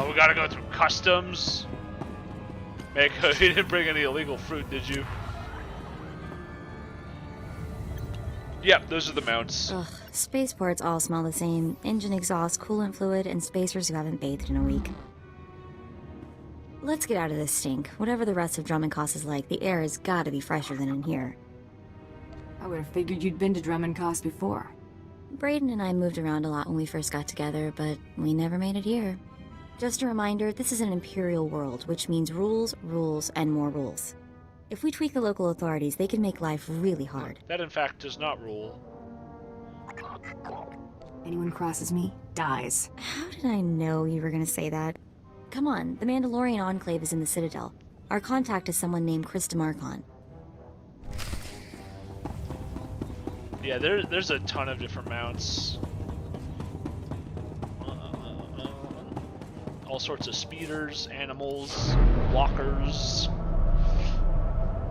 We gotta go through customs. Mako, you didn't bring any illegal fruit, did you? Yep, those are the mounts. Ugh, spaceports all smell the same. Engine exhaust, coolant fluid, and spacers who haven't bathed in a week. Let's get out of this stink. Whatever the rest of Dromund Kaas is like, the air has gotta be fresher than in here. I would have figured you'd been to Dromund Kaas before. Braden and I moved around a lot when we first got together, but we never made it here. Just a reminder, this is an Imperial world, which means rules, rules, and more rules. If we tweak the local authorities, they can make life really hard. That, in fact, does not rule. Anyone crosses me, dies. How did I know you were gonna say that? Come on, the Mandalorian Enclave is in the Citadel. Our contact is someone named Chris DeMarcon. Yeah, there's a ton of different mounts. All sorts of speeders, animals, walkers.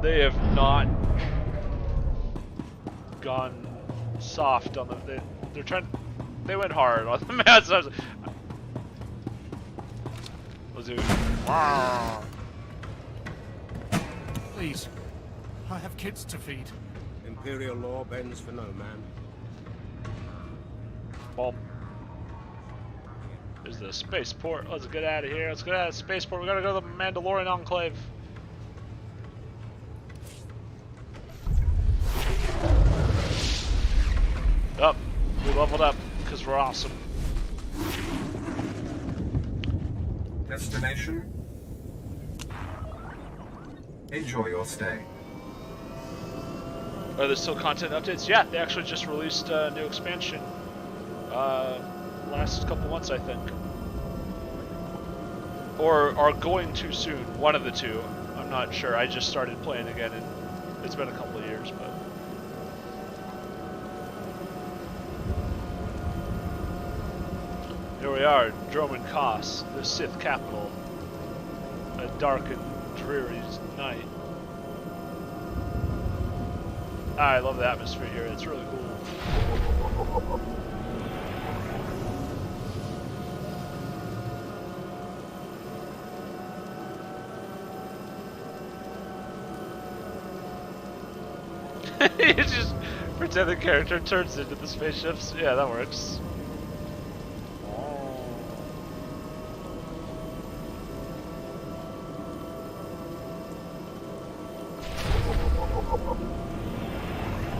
They have not gone soft on the. They're trying. They went hard on the mounts. I was doing. Please, I have kids to feed. Imperial law bends for no man. Bomb. There's the spaceport. Let's get out of here. Let's get out of the spaceport. We gotta go to the Mandalorian Enclave. Up. We leveled up because we're awesome. Destination. Enjoy your stay. Are there still content updates? Yeah, they actually just released a new expansion. Last couple months, I think. Or are going to soon. One of the two. I'm not sure. I just started playing again, and it's been a couple of years, but. Here we are, Dromund Kaas, the Sith capital. A dark and dreary night. I love the atmosphere here, it's really cool. You just pretend the character turns into the spaceships. Yeah, that works.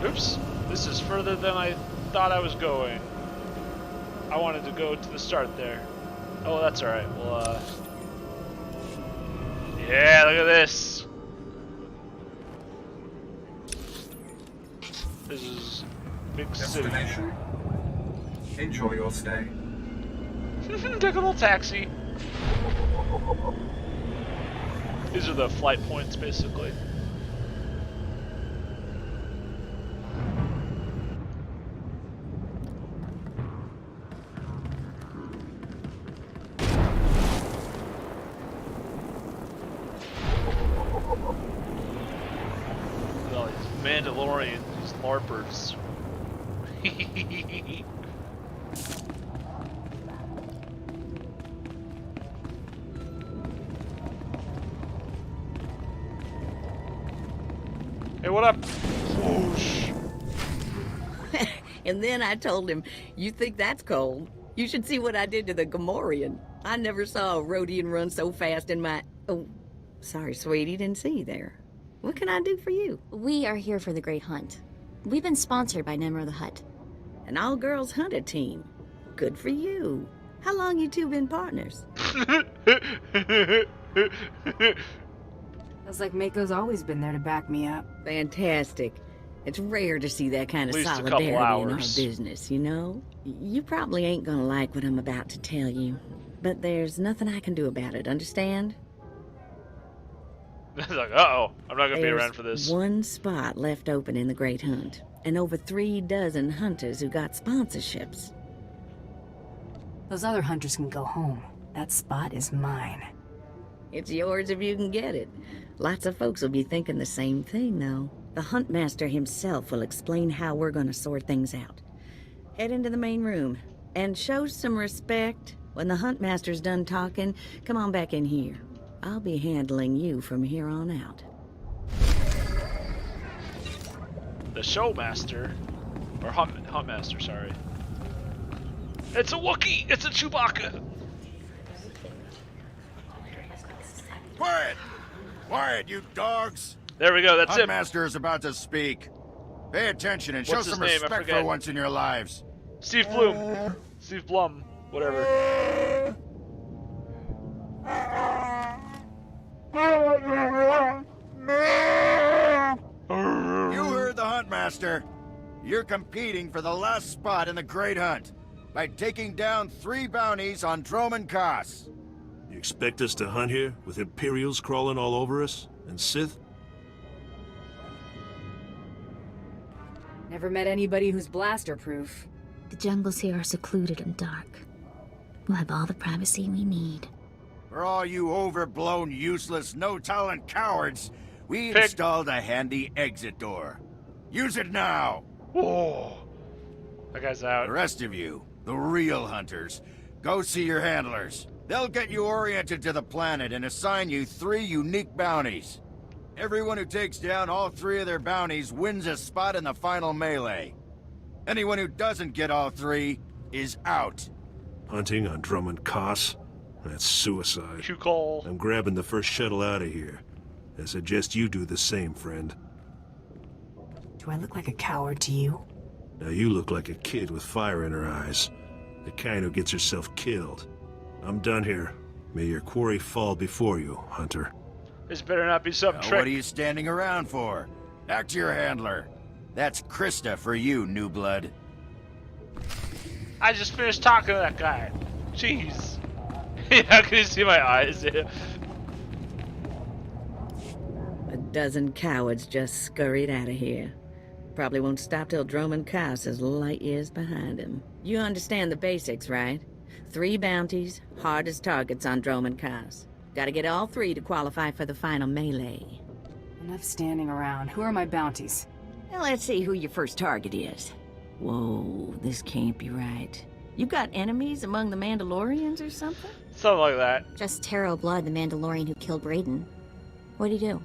Oops, this is further than I thought I was going. I wanted to go to the start there. Oh, that's alright. Well, yeah, look at this. This is big city. Destination. Enjoy your stay. Take a little taxi. These are the flight points, basically. All these Mandalorians, these LARPers. Hey, what up? Whoosh. And then I told him, you think that's cold? You should see what I did to the Gamorrean. I never saw a Rhodian run so fast in my... Oh, sorry, sweetie, didn't see you there. What can I do for you? We are here for the Great Hunt. We've been sponsored by Nemro the Hutt. An all-girls hunter team. Good for you. How long you two been partners? Feels like Mako's always been there to back me up. Fantastic. It's rare to see that kind of At least a couple solidarity in our hours. business, you know? You probably ain't gonna like what I'm about to tell you, but there's nothing I can do about it, understand? It's like, uh-oh, I'm not gonna be There's around for this. one spot left open in the Great Hunt, and over 3 dozen hunters who got sponsorships. Those other hunters can go home. That spot is mine. It's yours if you can get it. Lots of folks will be thinking the same thing, though. The Huntmaster himself will explain how we're gonna sort things out. Head into the main room, and show some respect, When the Huntmaster's done talking, come on back in here. I'll be handling you from here on out. The Showmaster, or Huntmaster, sorry. It's a Wookiee. It's a Chewbacca. Quiet! Quiet, you dogs! There we go. That's it. Huntmaster is about to speak. Pay attention and show What's his some name? I respect for forget. once in your lives. Steve Blum. Steve Blum. Whatever. You heard the Huntmaster. You're competing for the last spot in the Great Hunt by taking down 3 bounties on Dromund Kaas. You expect us to hunt here with Imperials crawling all over us? And Sith? Never met anybody who's blaster-proof. The jungles here are secluded and dark. We'll have all the privacy we need. For all you overblown, useless, no-talent cowards, we Pick. installed a handy exit door. Use it now! Whoa. That guy's The out. rest of you, the real hunters, go see your handlers. They'll get you oriented to the planet and assign you 3 unique bounties. Everyone who takes down all 3 of their bounties wins a spot in the final melee. Anyone who doesn't get all 3 is out. Hunting on Dromund Kaas? That's suicide. Q call. I'm grabbing the first shuttle out of here. I suggest you do the same, friend. Do I look like a coward to you? Now you look like a kid with fire in her eyes. The kind who gets herself killed. I'm done here. May your quarry fall before you, Hunter. This better not be some Now, trick. what are you standing around for? Act your handler. That's Krista for you, new blood. I just finished talking to that guy. Jeez. Yeah, can you see my eyes? A dozen cowards just scurried out of here. Probably won't stop till Dromund Kaas is light years behind him. You understand the basics, right? 3 bounties, hardest targets on Dromund Kaas. Gotta get all 3 to qualify for the final melee. Enough standing around. Who are my bounties? Now let's see who your first target is. Whoa, this can't be right. You got enemies among the Mandalorians or something? Something like that. Just Taro Blood, the Mandalorian who killed Brayden. What'd he do?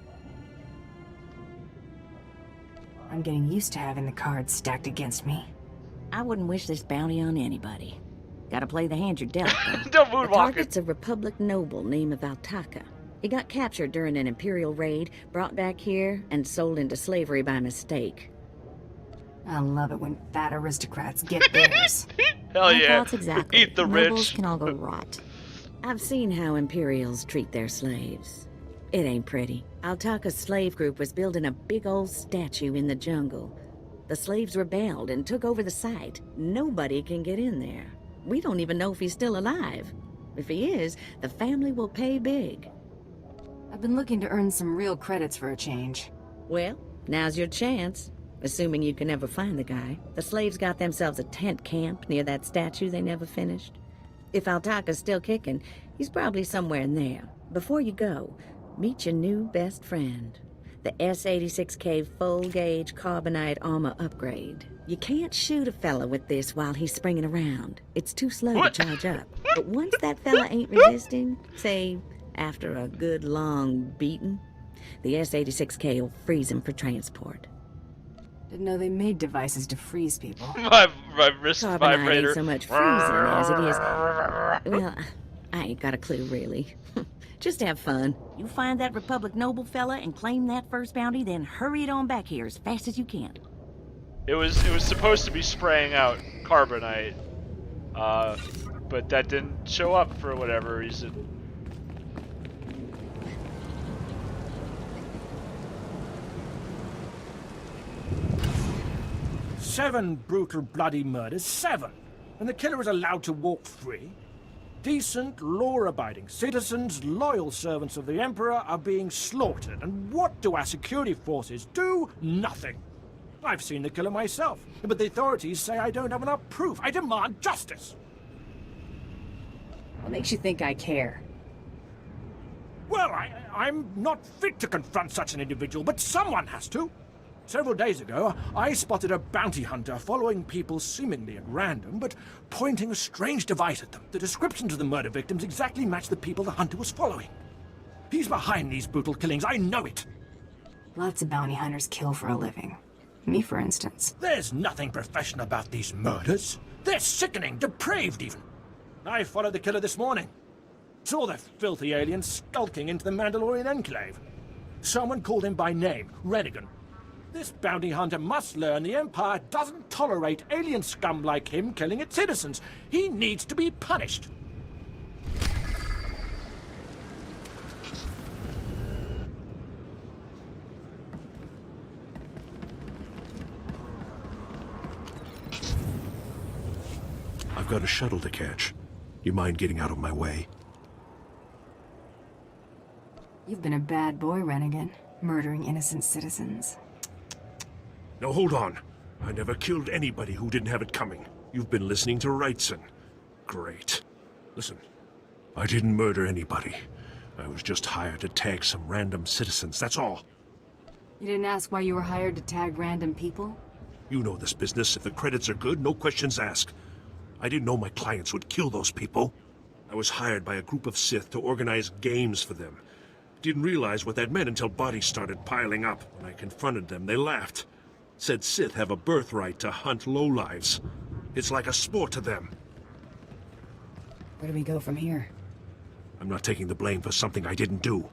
I'm getting used to having the cards stacked against me. I wouldn't wish this bounty on anybody. Gotta play the hand you're dealt, though. Don't The moonwalk it. target's a Republic noble named Valtaka. He got captured during an Imperial raid, brought back here, and sold into slavery by mistake. I love it when fat aristocrats get theirs. Hell My yeah. thoughts exactly. Eat the Nobles rich. can all go rot. I've seen how Imperials treat their slaves. It ain't pretty. Altaka's slave group was building a big old statue in the jungle. The slaves rebelled and took over the site. Nobody can get in there. We don't even know if he's still alive. If he is, the family will pay big. I've been looking to earn some real credits for a change. Well, now's your chance. Assuming you can ever find the guy. The slaves got themselves a tent camp near that statue they never finished. If Altaka's still kicking, he's probably somewhere in there. Before you go, meet your new best friend. The S-86K full-gauge carbonite armor upgrade. You can't shoot a fella with this while he's springing around. It's too slow What? to charge up. But once that fella ain't resisting, say, after a good long beating, the S-86K will freeze him for transport. Didn't know they made devices to freeze people. my wrist Carbonite vibrator. ain't so much freezing as it is. Well, I ain't got a clue, really. Just have fun. You find that Republic noble fella and claim that first bounty, then hurry it on back here as fast as you can. It was supposed to be spraying out carbonite, but that didn't show up for whatever reason. Seven brutal, bloody murders. 7! And the killer is allowed to walk free? Decent, law-abiding citizens, loyal servants of the Emperor are being slaughtered. And what do our security forces do? Nothing. I've seen the killer myself, but the authorities say I don't have enough proof. I demand justice. What makes you think I care? Well, I'm not fit to confront such an individual, but someone has to. Several days ago, I spotted a bounty hunter following people seemingly at random, but pointing a strange device at them. The descriptions of the murder victims exactly match the people the hunter was following. He's behind these brutal killings, I know it. Lots of bounty hunters kill for a living. Me, for instance. There's nothing professional about these murders. They're sickening, depraved even. I followed the killer this morning. Saw the filthy alien skulking into the Mandalorian enclave. Someone called him by name, Renegan. This bounty hunter must learn the Empire doesn't tolerate alien scum like him killing its citizens. He needs to be punished. I've got a shuttle to catch. You mind getting out of my way? You've been a bad boy, Rennigan, murdering innocent citizens. Now hold on. I never killed anybody who didn't have it coming. You've been listening to Wrightson. Great. Listen, I didn't murder anybody. I was just hired to tag some random citizens, that's all. You didn't ask why you were hired to tag random people? You know this business. If the credits are good, no questions asked. I didn't know my clients would kill those people. I was hired by a group of Sith to organize games for them. Didn't realize what that meant until bodies started piling up. When I confronted them, they laughed. Said Sith have a birthright to hunt lowlives. It's like a sport to them. Where do we go from here? I'm not taking the blame for something I didn't do.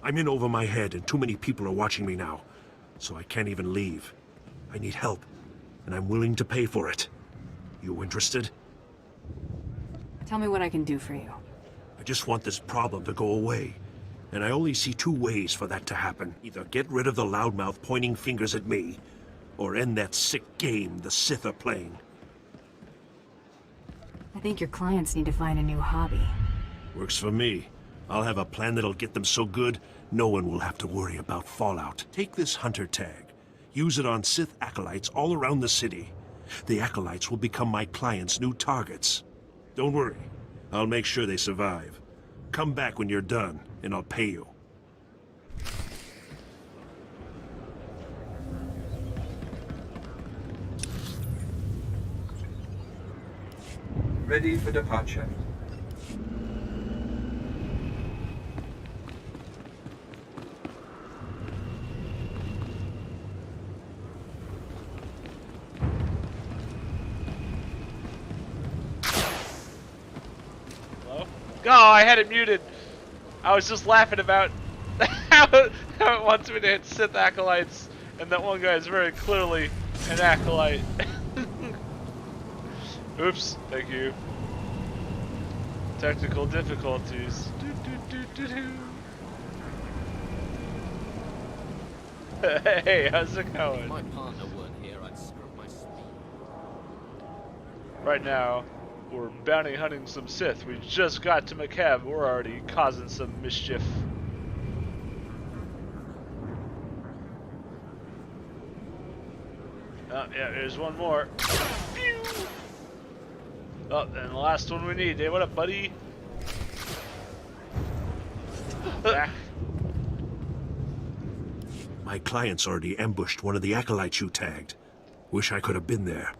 I'm in over my head and too many people are watching me now. So I can't even leave. I need help, and I'm willing to pay for it. You interested? Tell me what I can do for you. I just want this problem to go away. And I only see two ways for that to happen. Either get rid of the loudmouth pointing fingers at me, or end that sick game the Sith are playing. I think your clients need to find a new hobby. Works for me. I'll have a plan that'll get them so good, no one will have to worry about fallout. Take this hunter tag. Use it on Sith acolytes all around the city. The acolytes will become my clients' new targets. Don't worry. I'll make sure they survive. Come back when you're done, and I'll pay you. Ready for departure. Hello? Oh, I had it muted. I was just laughing about how it wants me to hit Sith acolytes, and that one guy is very clearly an acolyte. Oops, thank you. Technical difficulties. Hey, how's it going? If my partner weren't here, I'd scrub my speed. Right now, we're bounty hunting some Sith. We just got to McCab. We're already causing some mischief. Oh, yeah, there's one more. Pew! Oh, and the last one we need. Hey, what up, buddy? Back. My clients already ambushed one of the acolytes you tagged. Wish I could have been there.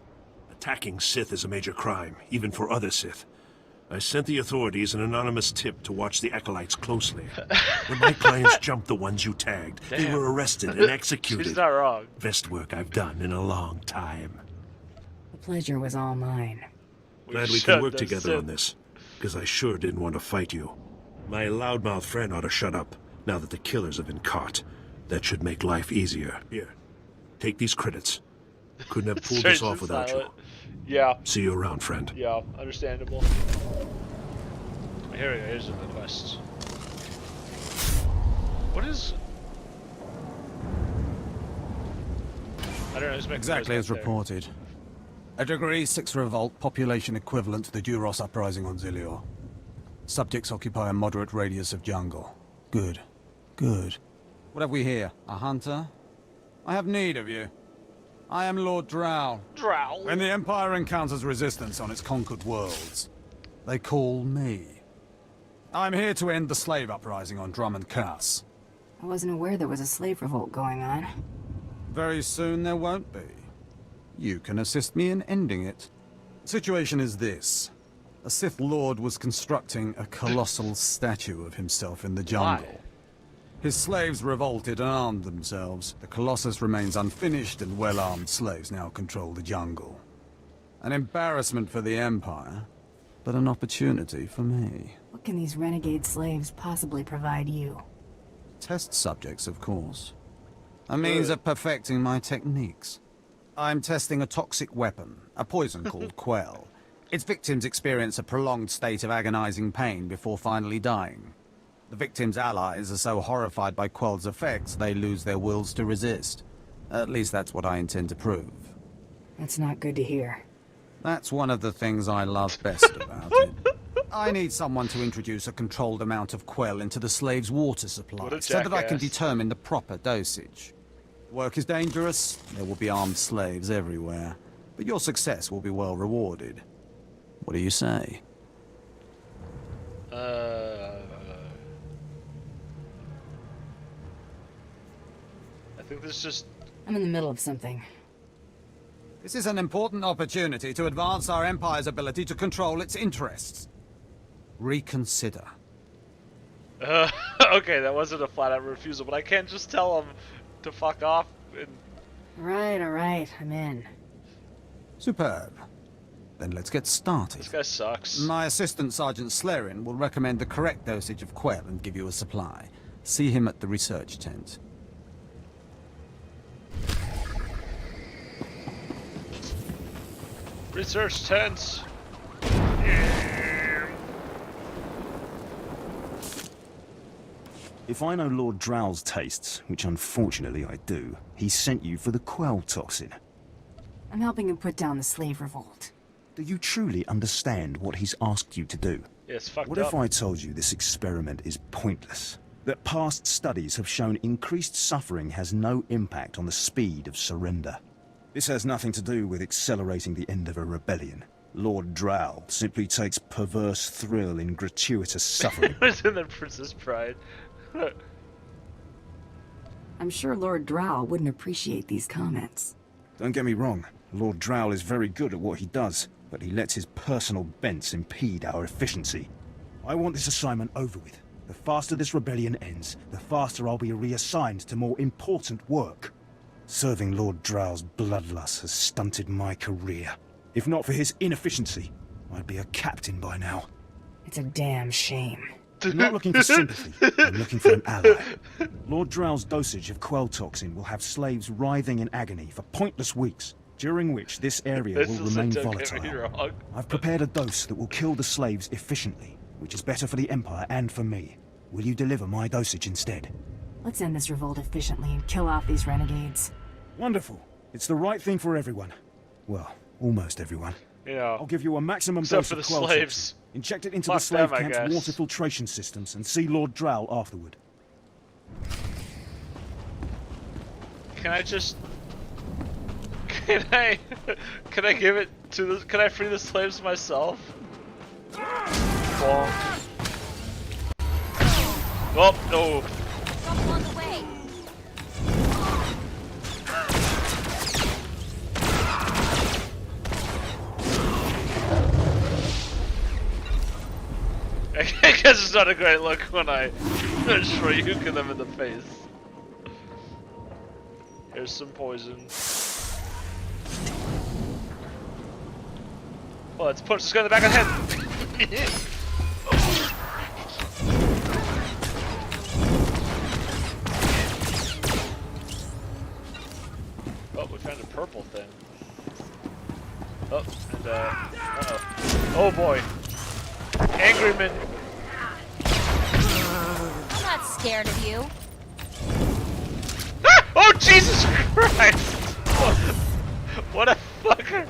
Attacking Sith is a major crime, even for other Sith. I sent the authorities an anonymous tip to watch the acolytes closely. When my clients jumped the ones you tagged, they were arrested and executed. She's not wrong. Best work I've done in a long time. The pleasure was all mine. Glad we can work together on this, because I sure didn't want to fight you. My loudmouth friend ought to shut up, now that the killers have been caught. That should make life easier. Here, take these credits. Couldn't have pulled this off without you. Yeah. See you around, friend. Yeah, understandable. Here we go, here's the quest. What is... I don't know, just make Exactly as reported. A Degree 6 revolt, population equivalent to the Duros uprising on Zilior. Subjects occupy a moderate radius of jungle. Good. Good. What have we here? A hunter? I have need of you. I am Lord Drow. Drow? When the Empire encounters resistance on its conquered worlds, they call me. I'm here to end the slave uprising on Dromund Kaas. I wasn't aware there was a slave revolt going on. Very soon there won't be. You can assist me in ending it. Situation is this. A Sith Lord was constructing a colossal statue of himself in the jungle. Why? His slaves revolted and armed themselves. The Colossus remains unfinished, and well-armed slaves now control the jungle. An embarrassment for the Empire, but an opportunity for me. What can these renegade slaves possibly provide you? Test subjects, of course. A means of perfecting my techniques. I'm testing a toxic weapon, a poison called Quell. Its victims experience a prolonged state of agonizing pain before finally dying. The victims' allies are so horrified by Quell's effects, they lose their wills to resist. At least that's what I intend to prove. That's not good to hear. That's one of the things I love best about it. I need someone to introduce a controlled amount of Quell into the slaves' water supply, so that I can determine the proper dosage. Work is dangerous, there will be armed slaves everywhere, but your success will be well rewarded. What do you say? I think this just... I'm in the middle of something. This is an important opportunity to advance our Empire's ability to control its interests. Reconsider. Okay, that wasn't a flat-out refusal, but I can't just tell him to fuck off and... All right, I'm in. Superb. Then let's get started. This guy sucks. My assistant, Sergeant Slarin, will recommend the correct dosage of Quell and give you a supply. See him at the research tent. Research tent. If I know Lord Drow's tastes, which unfortunately I do, he sent you for the Quell toxin. I'm helping him put down the slave revolt. Do you truly understand what he's asked you to do? Yes, fucked What up. if I told you this experiment is pointless? That past studies have shown increased suffering has no impact on the speed of surrender. This has nothing to do with accelerating the end of a rebellion. Lord Drow simply takes perverse thrill in gratuitous suffering. It was in the Princess Bride. I'm sure Lord Drow wouldn't appreciate these comments. Don't get me wrong, Lord Drow is very good at what he does, but he lets his personal bents impede our efficiency. I want this assignment over with. The faster this rebellion ends, the faster I'll be reassigned to more important work. Serving Lord Drow's bloodlust has stunted my career. If not for his inefficiency, I'd be a captain by now. It's a damn shame. I'm not looking for sympathy, I'm looking for an ally. Lord Drow's dosage of Quell toxin will have slaves writhing in agony for pointless weeks, during which this area will remain volatile. I've prepared a dose that will kill the slaves efficiently, which is better for the Empire and for me. Will you deliver my dosage instead? Let's end this revolt efficiently and kill off these renegades. Wonderful. It's the right thing for everyone. Well, almost everyone. Yeah. I'll give you a maximum Except dose for of the Quell slaves. toxin. Inject it into Fuck the slave them, I camp's guess. water filtration systems and see Lord Drow afterward. Can I just... Can I give it to the... Can I free the slaves myself? Bonk. Oh, no. Trouble on the way. I guess it's not a great look when I Shoryuken them in the face. Here's some poison. Well, let's punch this guy in the back of the head. Oh, we found a purple thing. Oh, and uh-oh. Oh boy. Angry man. I'm not scared of you. Ah! Oh Jesus Christ! What a fucker!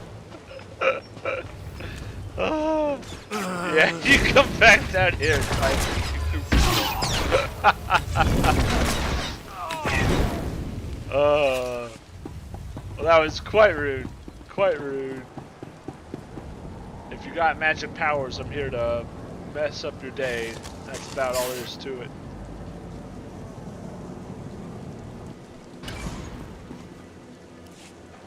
Oh. Yeah, you come back down here, well, that was quite rude. Quite rude. If you got magic powers, I'm here to mess up your day. That's about all there is to it.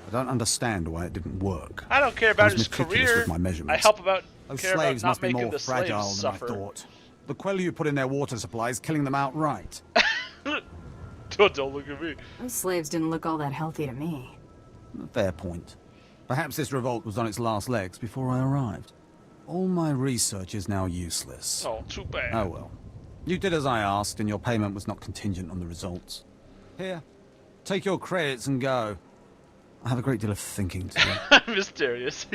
I don't understand why it didn't work. I don't care I about was his meticulous career. with my measurements. I help about Those care about slaves not must be making more the slaves fragile than suffer. I thought. The quell you put in their water supply is killing them outright. Don't look at me. Those slaves didn't look all that healthy to me. Fair point. Perhaps this revolt was on its last legs before I arrived. All my research is now useless. Oh, too bad. Oh well. You did as I asked, and your payment was not contingent on the results. Here, take your credits and go. I have a great deal of thinking to do. Mysterious.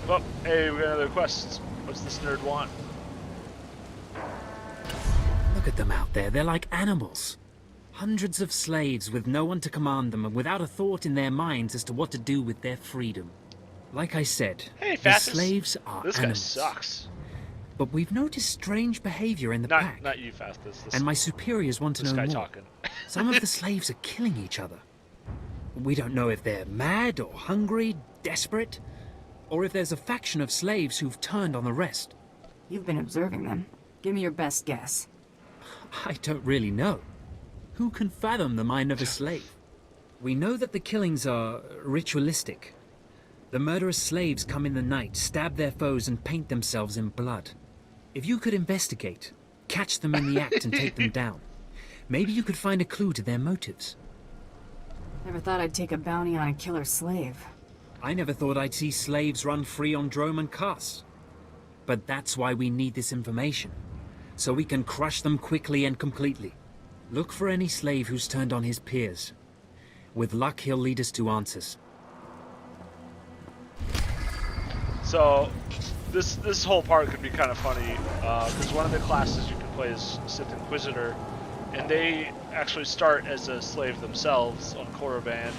Oh, hey, we got another quest. What's this nerd want? Look at them out there. They're like animals. Hundreds of slaves with no one to command them and without a thought in their minds as to what to do with their freedom. Like I said, Hey, the Fastus. slaves are This animals. guy sucks. But we've noticed strange behavior in the pack. Not you, Fastus. And my superiors want to this know guy more. talking. Some of the slaves are killing each other. We don't know if they're mad or hungry, desperate, or if there's a faction of slaves who've turned on the rest. You've been observing them. Give me your best guess. I don't really know. Who can fathom the mind of a slave? We know that the killings are ritualistic. The murderous slaves come in the night, stab their foes, and paint themselves in blood. If you could investigate, catch them in the act and take them down, maybe you could find a clue to their motives. Never thought I'd take a bounty on a killer slave. I never thought I'd see slaves run free on Dromund Kaas. But that's why we need this information, so we can crush them quickly and completely. Look for any slave who's turned on his peers. With luck, he'll lead us to answers. So, this whole part could be kind of funny, because one of the classes you can play is Sith Inquisitor, and they actually start as a slave themselves on Korriban.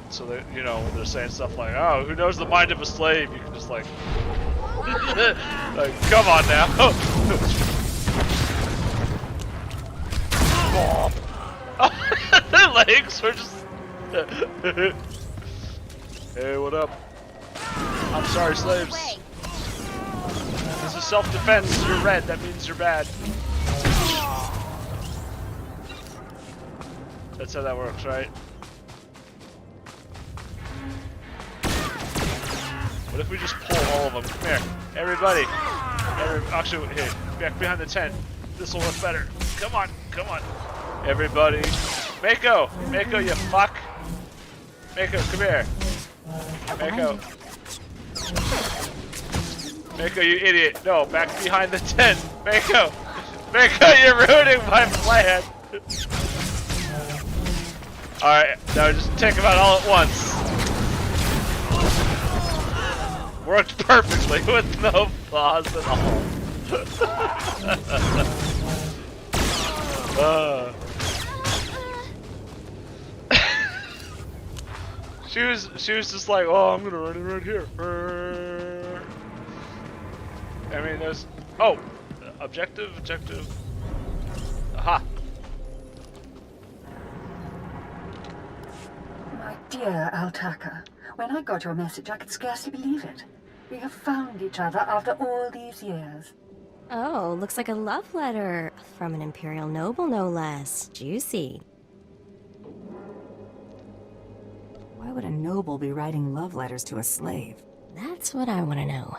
So that, you know, when they're saying stuff like, "Oh, who knows the mind of a slave?" You can just like, like, come on now. Their legs are just. Hey, what up? I'm sorry, slaves. This is self-defense. You're red. That means you're bad. That's how that works, right? What if we just pull all of them? Come here, everybody. Actually, here, back behind the tent. This will look better. Come on, come on. Everybody. Mako, you fuck. Mako, come here. Mako. Mako, you idiot. No, back behind the tent. Mako, you're ruining my plan. Alright, now just take them out all at once. Worked perfectly with no flaws at all. She was just like, oh, I'm gonna run it right here. I mean, there's, oh, objective. Aha. My dear Altaka, when I got your message, I could scarcely believe it. We have found each other after all these years. Oh, looks like a love letter. From an Imperial noble, no less. Juicy. Why would a noble be writing love letters to a slave? That's what I want to know.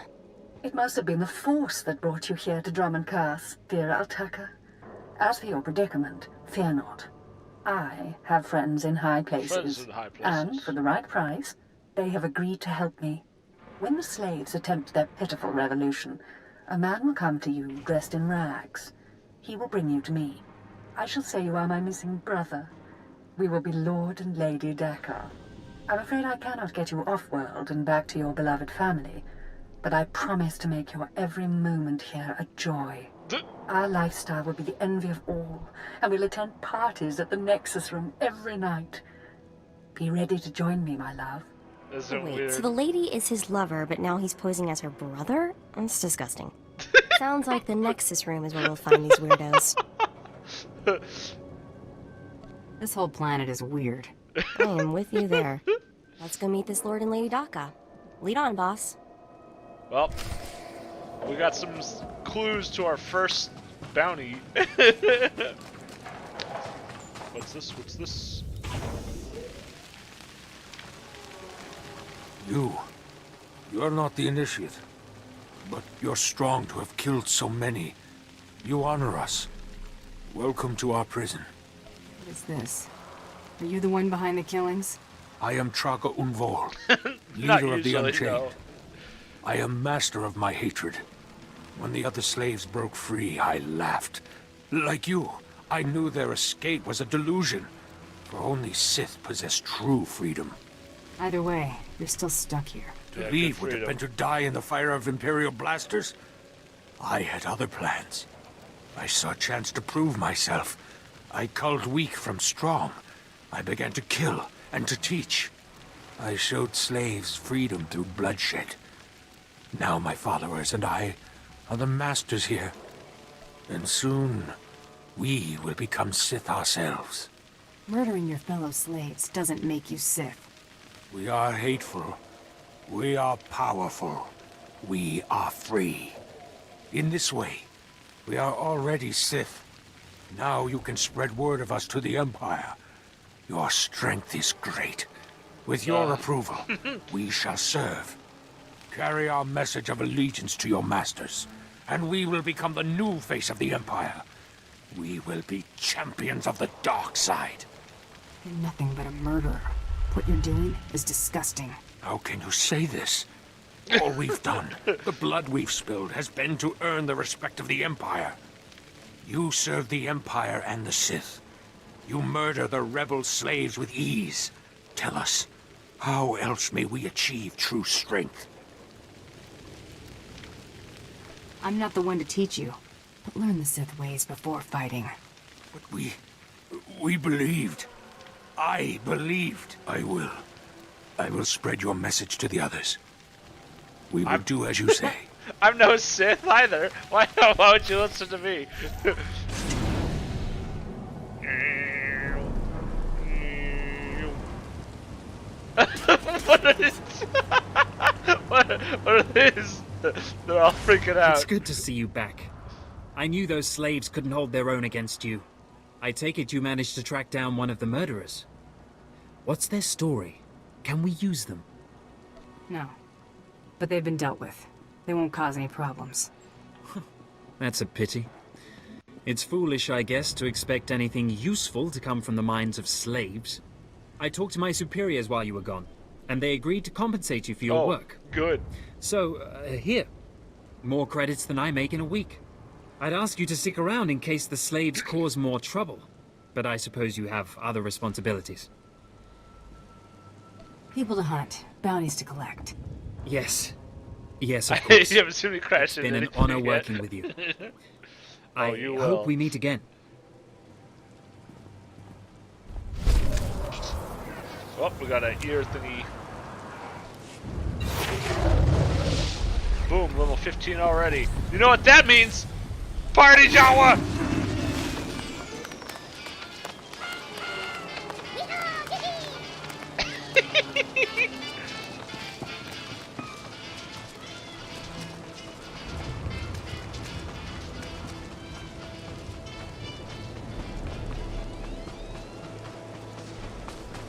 It must have been the Force that brought you here to Dromund Kaas, dear Altaka. As for your predicament, fear not. I have friends in high places, and for the right price, they have agreed to help me. When the slaves attempt their pitiful revolution, a man will come to you dressed in rags. He will bring you to me. I shall say you are my missing brother. We will be Lord and Lady Dakar. I'm afraid I cannot get you off-world and back to your beloved family, but I promise to make your every moment here a joy. Our lifestyle will be the envy of all, and we'll attend parties at the Nexus Room every night. Be ready to join me, my love. Wait, so the lady is his lover, but now he's posing as her brother? That's disgusting. Sounds like the Nexus Room is where we'll find these weirdos. This whole planet is weird. I am with you there. Let's go meet this Lord and Lady Daka. Lead on, boss. Well, we got some clues to our first bounty. What's this? What's this? You're not the initiate, but you're strong to have killed so many. You honor us. Welcome to our prison. What is this? Are you the one behind the killings? I am Traga Unvor, leader of the Unchained. No. I am master of my hatred. When the other slaves broke free, I laughed. Like you, I knew their escape was a delusion, for only Sith possess true freedom. Either way, you're still stuck here. To leave would have been to die in the fire of Imperial blasters. I had other plans. I saw a chance to prove myself. I culled weak from strong. I began to kill and to teach. I showed slaves freedom through bloodshed. Now my followers and I are the masters here. And soon, we will become Sith ourselves. Murdering your fellow slaves doesn't make you Sith. We are hateful. We are powerful. We are free. In this way, we are already Sith. Now you can spread word of us to the Empire. Your strength is great. With your approval, we shall serve. Carry our message of allegiance to your masters, and we will become the new face of the Empire. We will be champions of the dark side. You're nothing but a murderer. What you're doing is disgusting. How can you say this? All we've done, the blood we've spilled, has been to earn the respect of the Empire. You serve the Empire and the Sith. You murder the rebel slaves with ease. Tell us, how else may we achieve true strength? I'm not the one to teach you, but learn the Sith ways before fighting. But we believed. I believed. I will spread your message to the others. We will do as you say. I'm no Sith either. Why would you listen to me? What are these? They're all freaking out. It's good to see you back. I knew those slaves couldn't hold their own against you. I take it you managed to track down one of the murderers. What's their story? Can we use them? No. But they've been dealt with. They won't cause any problems. That's a pity. It's foolish, I guess, to expect anything useful to come from the minds of slaves. I talked to my superiors while you were gone, and they agreed to compensate you for your work. Good. So, here. More credits than I make in a week. I'd ask you to stick around in case the slaves cause more trouble, but I suppose you have other responsibilities. People to hunt, bounties to collect. Yes. Yes, of course. You haven't seen me crash. It's been an honor working with you. I hope we meet again. Oh, we got an ear thingy. Boom, level 15 already. You know what that means? Party Jawa!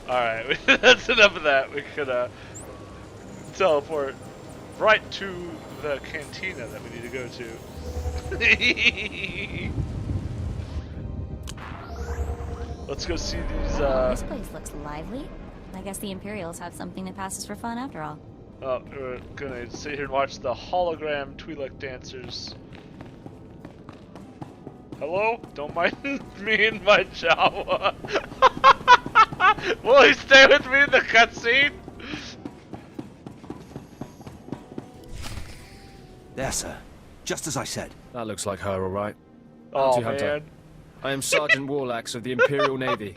Alright, that's enough of that. We could teleport right to the cantina that we need to go to. Let's go see these This place looks lively. I guess the Imperials have something that passes for fun after all. Oh, we're gonna sit here and watch the hologram Twi'lek dancers. Hello? Don't mind me and my Jawa. Will he stay with me in the cutscene? There, sir. Just as I said. That looks like her, all right. Oh, Bounty Hunter. man. I am Sergeant Warlax of the Imperial Navy.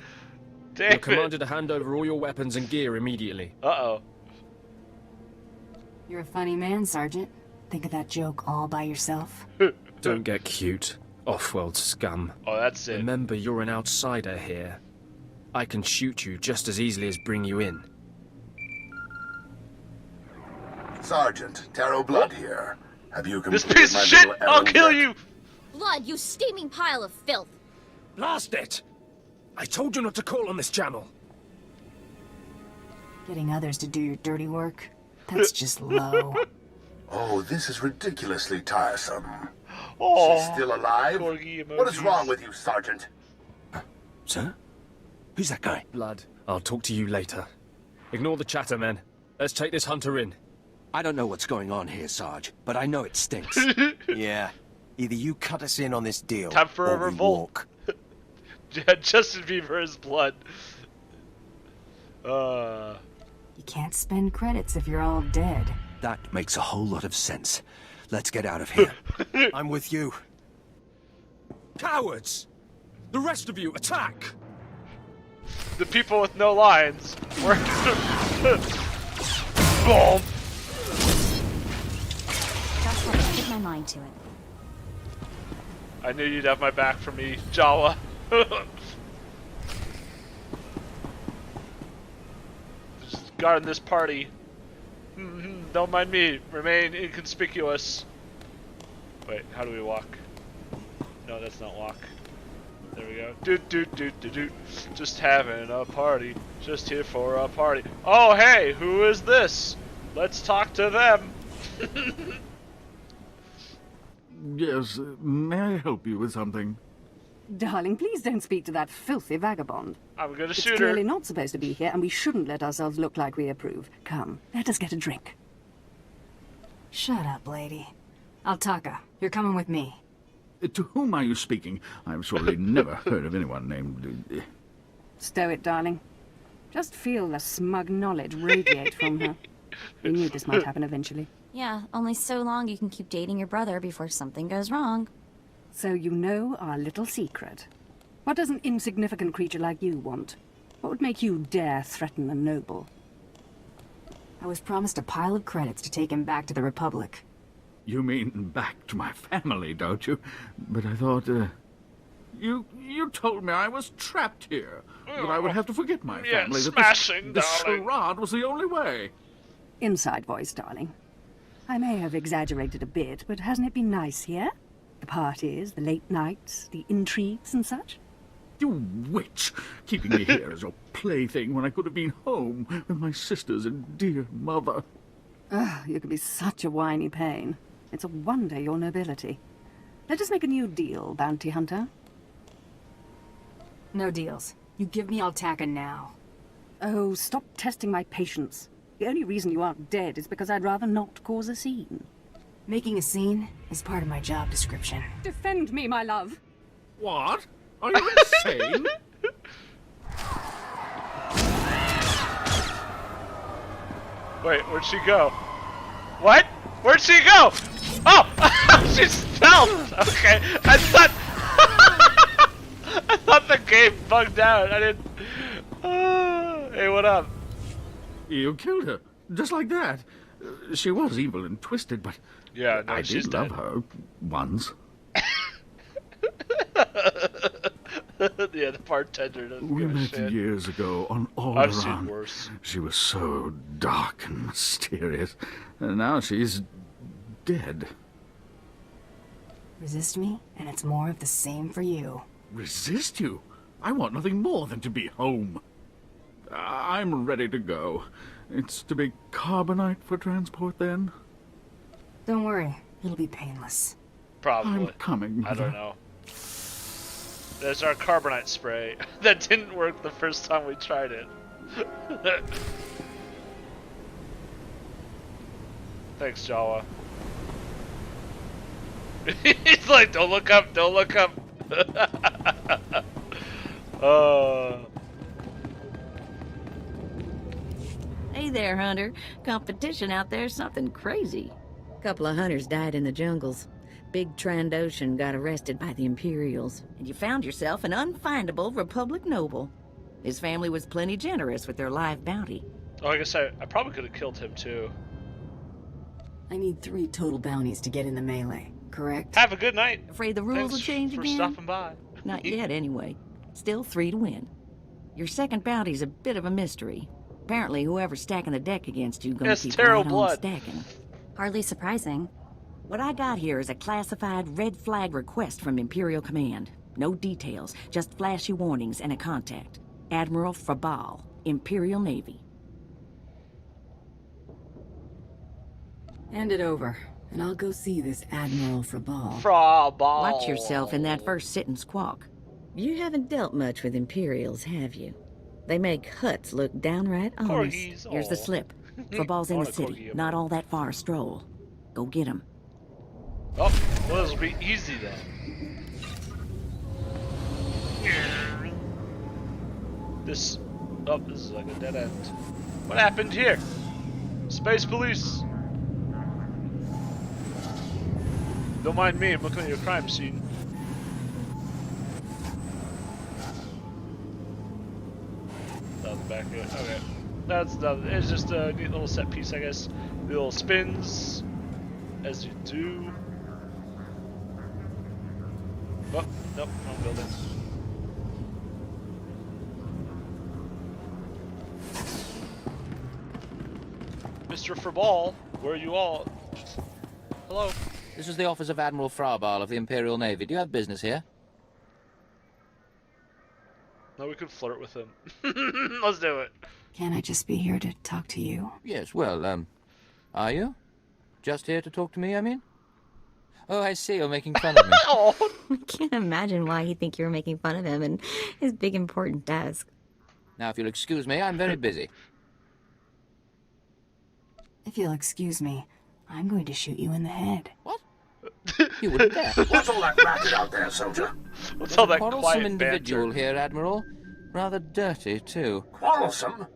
Damn You're commanded to hand over all your weapons and gear immediately. Uh-oh. You're a funny man, Sergeant. Think of that joke all by yourself? Don't get cute. Off-world scum. Oh, that's it. Remember, you're an outsider here. I can shoot you just as easily as bring you in. Sergeant, Taro Blood here. Have you This completed piece of my shit! little I'll errand kill yet? you! Blood, you steaming pile of filth! Blast it! I told you not to call on this channel. Getting others to do your dirty work? That's just low. Oh, this is ridiculously tiresome. Oh, She's still alive? What is wrong with you, Sergeant? Sir? Who's that guy? Blood. I'll talk to you later. Ignore the chatter, men. Let's take this hunter in. I don't know what's going on here, Sarge, but I know it stinks. Yeah. Either you cut us in on this deal, time for a or we revolt. walk. Justin Bieber's blood. You can't spend credits if you're all dead. That makes a whole lot of sense. Let's get out of here. I'm with you. Cowards! The rest of you, attack! The people with no lines were... Boom! That's what I put my mind to it. I knew you'd have my back for me, Jawa. Just guarding this party. Don't mind me. Remain inconspicuous. Wait, how do we walk? No, that's not walk. There we go. Doot doot doot doot doot. Just having a party. Just here for a party. Oh hey, who is this? Let's talk to them. Yes, may I help you with something? Darling, please don't speak to that filthy vagabond. I'm gonna It's shoot her. clearly not supposed to be here, and we shouldn't let ourselves look like we approve. Come, let us get a drink. Shut up, lady. Altaka, you're coming with me. To whom are you speaking? I've surely never heard of anyone named... Stow it, darling. Just feel the smug knowledge radiate from her. We knew this might happen eventually. Yeah, only so long you can keep dating your brother before something goes wrong. So you know our little secret. What does an insignificant creature like you want? What would make you dare threaten a noble? I was promised a pile of credits to take him back to the Republic. You mean back to my family, don't you? But I thought, You told me I was trapped here. That I would have to forget my family. Smashing, that this darling. charade was the only way. Inside voice, darling. I may have exaggerated a bit, but hasn't it been nice here? The parties, the late nights, the intrigues and such? You witch! Keeping me here as your plaything when I could have been home with my sisters and dear mother. You can be such a whiny pain. It's a wonder your nobility. Let us make a new deal, bounty hunter. No deals. You give me Altaka now. Oh, stop testing my patience. The only reason you aren't dead is because I'd rather not cause a scene. Making a scene is part of my job description. Defend me, my love. What? Are you insane? Wait, where'd she go? What? Where'd she go? Oh! She's stealth! Okay, I thought... I thought the game bugged out. I didn't... Hey, what up? You killed her, just like that. She was evil and twisted, but yeah, no, I she's did love dead. her once. Yeah, the bartender doesn't We give a met shit. years ago on I've seen Alderaan. worse. She was so dark and mysterious, and now she's dead. Resist me, and it's more of the same for you. Resist you? I want nothing more than to be home. I'm ready to go. It's to be carbonite for transport, then? Don't worry, it'll be painless. Probably. I'm coming, I don't Mother. know. There's our carbonite spray. That didn't work the first time we tried it. Thanks, Jawa. He's like, don't look up, don't look up. Hey there, Hunter. Competition out there's something crazy. A couple of hunters died in the jungles. Big Trandoshan got arrested by the Imperials, and you found yourself an unfindable Republic noble. His family was plenty generous with their live bounty. Oh, I guess I probably could have killed him too. I need 3 total bounties to get in the melee, correct? Have a good night. Afraid the rules will Thanks change for again? stopping by. Not yet, anyway. Still 3 to win. Your second bounty's a bit of a mystery. Apparently, whoever's stacking the deck against you gonna It's keep Terrell right on Blood. stacking. Hardly surprising. What I got here is a classified red flag request from Imperial Command. No details, just flashy warnings and a contact. Admiral Frabal, Imperial Navy. Hand it over, and I'll go see this Admiral Frabal. Frabal. Watch yourself in that first sit and squawk. You haven't dealt much with Imperials, have you? They make huts look downright honest. Corgis, Here's the slip. Frabal's in the city, not all that far a stroll. Go get him. Oh, well, this will be easy then. This is like a dead end. What happened here? Space police. Don't mind me, I'm looking at your crime scene. Down the back here. Okay. It's just a neat little set piece, I guess. The little spins, as you do. Oh, nope, wrong building. Mr. Frabal, where are you all? Hello? This is the office of Admiral Frabal of the Imperial Navy. Do you have business here? No, we could flirt with him. Let's do it. Can't I just be here to talk to you? Yes, well, are you? Just here to talk to me, I mean? Oh, I see, you're making fun of me. I can't imagine why he'd think you were making fun of him and his big important desk. Now, if you'll excuse me, I'm very busy. If you'll excuse me, I'm going to shoot you in the head. What? You wouldn't dare. What's all that racket out there, soldier? What's all that quarrelsome quiet individual banter? here, Admiral. Rather dirty, too. Quarrelsome?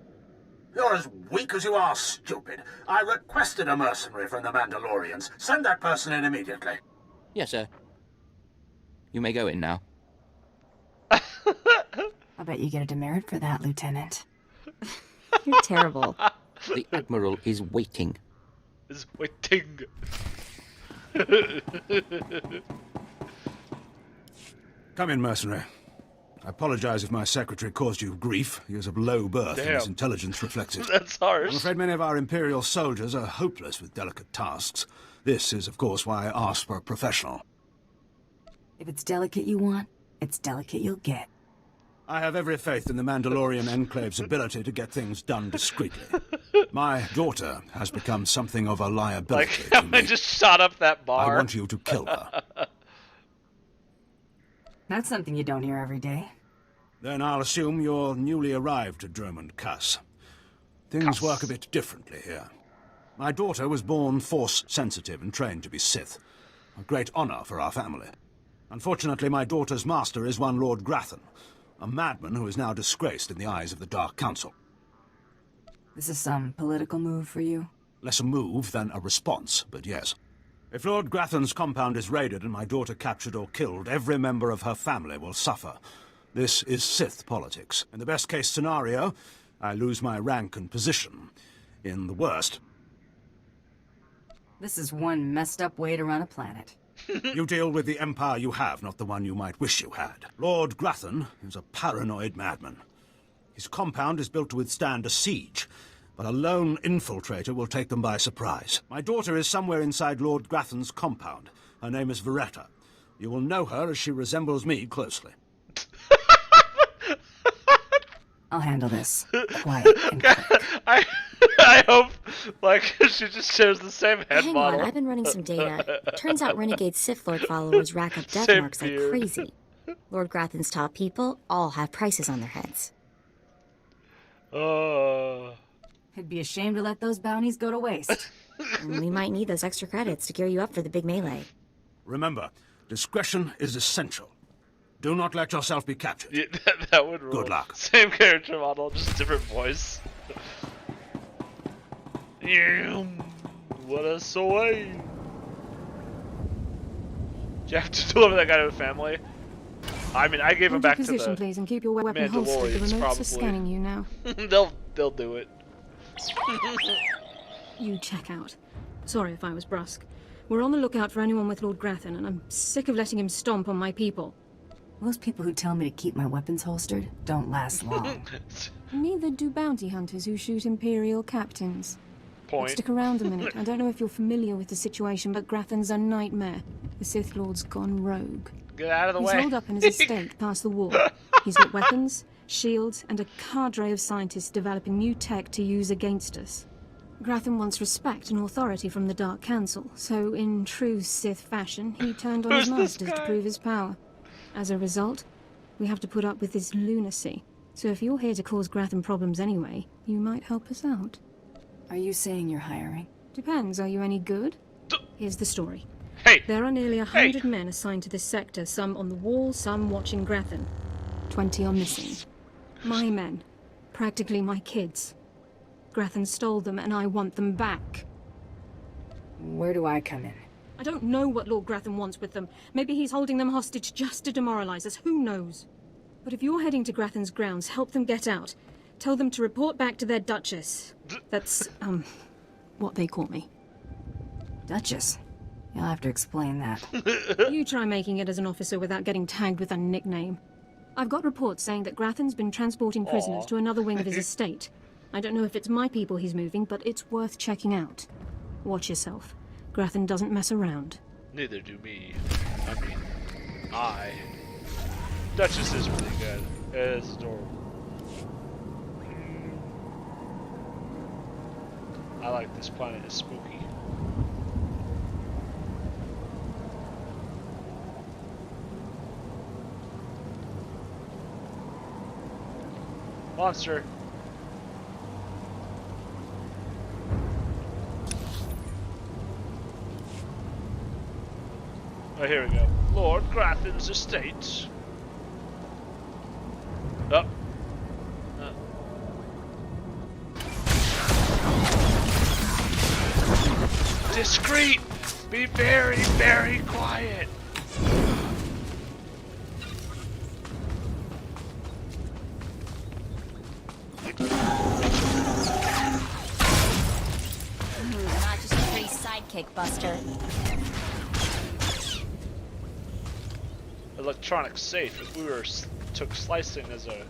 You're as weak as you are stupid. I requested a mercenary from the Mandalorians. Send that person in immediately. Yes, sir. You may go in now. I'll bet you get a demerit for that, Lieutenant. You're terrible. The Admiral is waiting. Is waiting. Come in, mercenary. I apologize if my secretary caused you grief. He is of low birth, and his intelligence reflects it. That's harsh. I'm afraid many of our Imperial soldiers are hopeless with delicate tasks. This is, of course, why I asked for a professional. If it's delicate you want, it's delicate you'll get. I have every faith in the Mandalorian Enclave's ability to get things done discreetly. My daughter has become something of a liability to me. I just shot up that bar. I want you to kill her. That's something you don't hear every day. Then I'll assume you're newly arrived at Dromund Kaas. Things work a bit differently here. My daughter was born Force-sensitive and trained to be Sith. A great honor for our family. Unfortunately, my daughter's master is one Lord Grathan, a madman who is now disgraced in the eyes of the Dark Council. This is some political move for you? Less a move than a response, but yes. If Lord Grathan's compound is raided and my daughter captured or killed, every member of her family will suffer. This is Sith politics. In the best-case scenario, I lose my rank and position. In the worst... This is one messed-up way to run a planet. You deal with the empire you have, not the one you might wish you had. Lord Grathan is a paranoid madman. His compound is built to withstand a siege, but a lone infiltrator will take them by surprise. My daughter is somewhere inside Lord Grathan's compound. Her name is Veretta. You will know her as she resembles me closely. I'll handle this. Quiet and quick. I hope, like, she just shares the same head Hang model. on, I've been running some data. Turns out renegade Sith Lord followers rack up death Same marks like beard. crazy. Lord Grathan's top people all have prices on their heads. I'd be ashamed to let those bounties go to waste. And we might need those extra credits to gear you up for the big melee. Remember, discretion is essential. Do not let yourself be captured. Yeah, that would rule. Good luck. Same character model, just different voice. What a soy. Do you have to deliver that guy to the family? I mean, I gave him back to the position, please, and keep your weapon holstered. The Mandalorians, remotes probably. are scanning you now. They'll do it. You check out. Sorry if I was brusque. We're on the lookout for anyone with Lord Grathan, and I'm sick of letting him stomp on my people. Most people who tell me to keep my weapons holstered don't last long. Neither do bounty hunters who shoot Imperial captains. Point. Stick around a minute. I don't know if you're familiar with the situation, but Grathan's a nightmare. The Sith Lord's gone rogue. Get out of the way. He's holed up in his estate past the wall. He's got weapons, shields, and a cadre of scientists developing new tech to use against us. Grathan wants respect and authority from the Dark Council, so in true Sith fashion, he turned on his masters to prove his power. As a result, we have to put up with his lunacy. So if you're here to cause Grathan problems anyway, you might help us out. Are you saying you're hiring? Depends, are you any good? Here's the story. Hey! There are nearly 100 men assigned to this sector, some on the wall, some watching Grathan. 20 are missing. My men. Practically my kids. Grathan stole them, and I want them back. Where do I come in? I don't know what Lord Grathan wants with them. Maybe he's holding them hostage just to demoralize us, who knows? But if you're heading to Grathan's grounds, help them get out. Tell them to report back to their Duchess. That's, what they call me. Duchess? You'll have to explain that. You try making it as an officer without getting tagged with a nickname. I've got reports saying that Grathan's been transporting prisoners to another wing of his estate. I don't know if it's my people he's moving, but it's worth checking out. Watch yourself. Grathan doesn't mess around. Neither do me. Duchess is pretty good. It's adorable. I like this planet. It's spooky. Monster. Oh, here we go. Lord Grathan's estate. Oh. Discreet! Be very, very quiet! Not just a pretty sidekick, Buster. Electronic safe. If we took slicing as a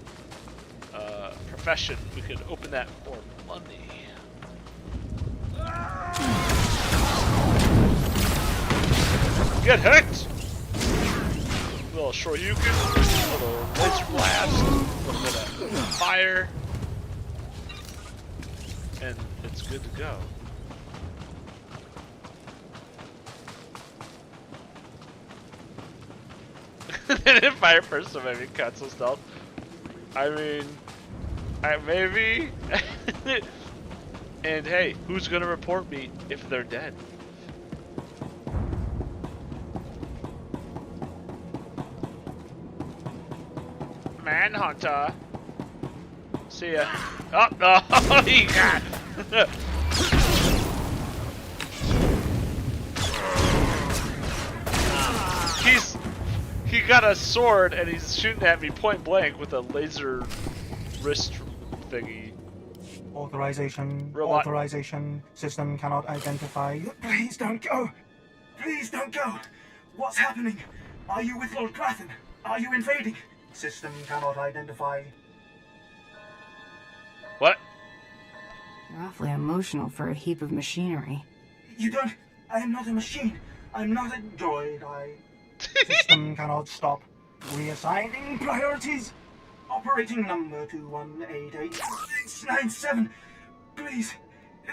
profession, we could open that for money. Get hit! Little shoryuken, little laser blast, a little bit of fire, and it's good to go. Then fire person maybe cancel stealth. I mean, maybe. And hey, who's gonna report me if they're dead? Manhunter. See ya. Oh no! He got. He got a sword and he's shooting at me point blank with a laser wrist thingy. Authorization. Robot. Authorization. System cannot identify. Please don't go. Please don't go. What's happening? Are you with Lord Grathan? Are you invading? System cannot identify. What? You're awfully emotional for a heap of machinery. You don't. I am not a machine. I'm not a droid. System cannot stop. Reassigning priorities. Operating number 2188-697. Please.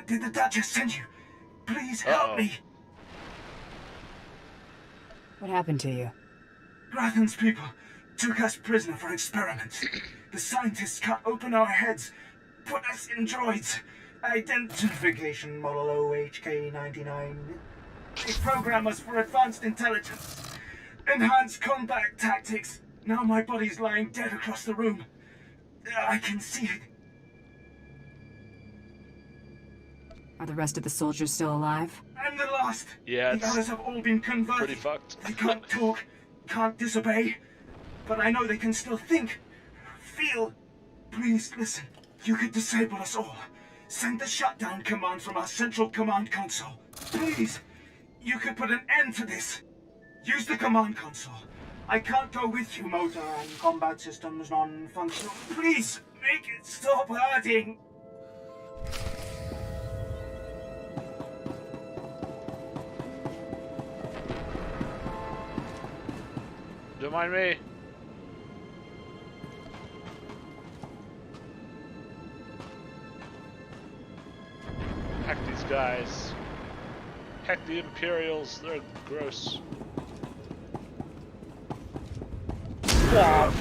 Did the Duchess send you? Please help me. What happened to you? Grathan's people took us prisoner for experiments. The scientists cut open our heads, put us in droids. Identification model OHK99. They program us for advanced intelligence. Enhanced combat tactics. Now my body's lying dead across the room. I can see it. Are the rest of the soldiers still alive? I'm the last. Yeah, the others have all been converted. Pretty fucked. They can't talk, can't disobey, but I know they can still think, feel. Please listen. You could disable us all. Send the shutdown command from our central command console. Please. You could put an end to this. Use the command console. I can't go with you. Motor and combat systems non-functional. Please, make it stop hurting. Don't mind me. Heck these guys. Heck the Imperials, they're gross. Wow.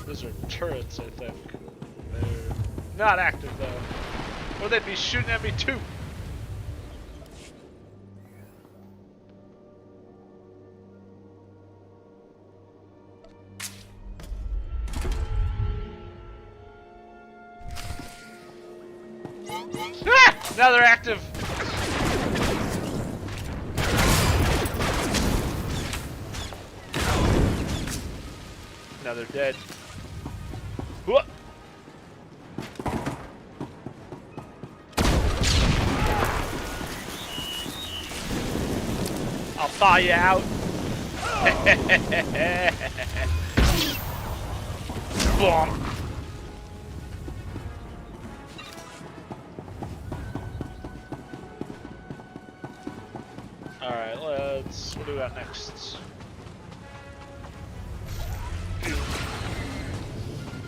Those are turrets, I think. They're not active though. Or they'd be shooting at me too. Ah! Now they're active. Now they're dead. Whoa. I'll thaw you out. Boom. Alright, what do we got next?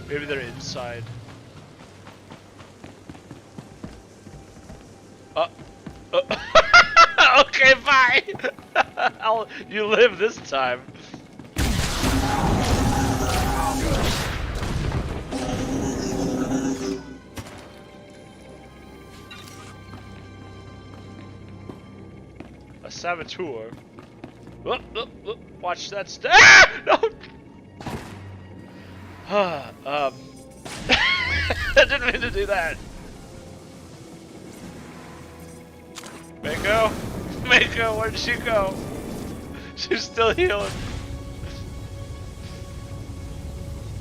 Maybe they're inside. Okay, bye! You live this time. A saboteur. Watch that Ah! No! I didn't mean to do that. Mako? Mako, where'd she go? She's still healing.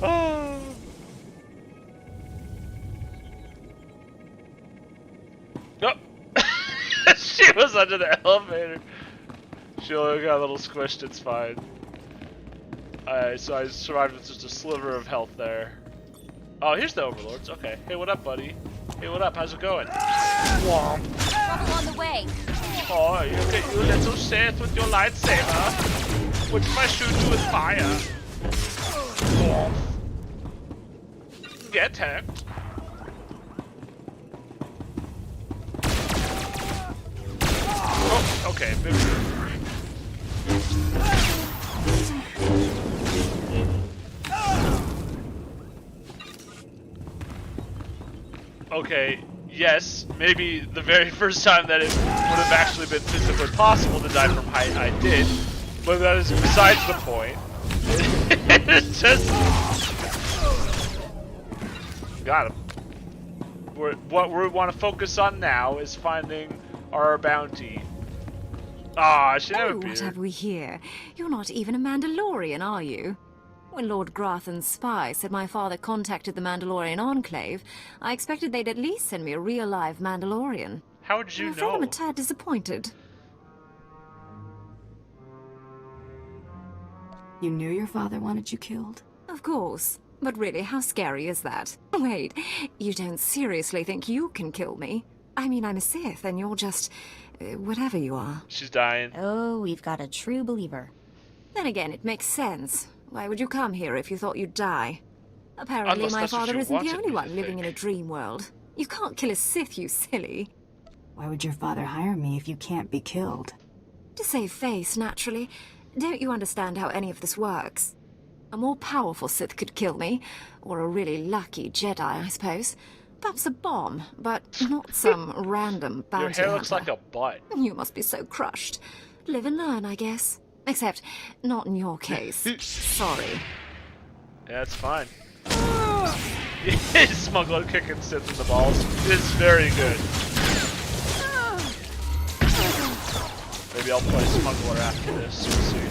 Oh. Oh. She was under the elevator. She only got a little squished, it's fine. So I survived with just a sliver of health there. Oh, here's the overlords. Okay. Hey, what up, buddy? Hey, what up? How's it going? Womp. Trouble on the way. Oh, you little Sith with your lightsaber. Which if I shoot you with fire? Womp. Get hacked. Oh, okay. Maybe. Okay, yes, maybe the very first time that it would have actually been physically possible to die from height, I did, but that is besides the point. It's just... Got him. What we want to focus on now is finding our bounty. Ah, she never appeared. What have we here? You're not even a Mandalorian, are you? When Lord Grathan's spy said my father contacted the Mandalorian Enclave, I expected they'd at least send me a real live Mandalorian. How did you I'm afraid I'm know? a tad disappointed. You knew your father wanted you killed? Of course. But really, how scary is that? Wait, you don't seriously think you can kill me? I mean, I'm a Sith, and you're just... whatever you are. She's dying. Oh, we've got a true believer. Then again, it makes sense. Why would you come here if you thought you'd die? Apparently my father isn't the only one living in a dream world. You can't kill a Sith, you silly. Why would your father hire me if you can't be killed? To save face, naturally. Don't you understand how any of this works? A more powerful Sith could kill me, or a really lucky Jedi, I suppose. Perhaps a bomb, but not some random bounty Your hair looks hunter. like a butt. You must be so crushed. Live and learn, I guess. Except, not in your case. Sorry. Yeah, it's fine. Smuggler kicking Sith in the balls is very good. Maybe I'll play Smuggler after this. We'll see.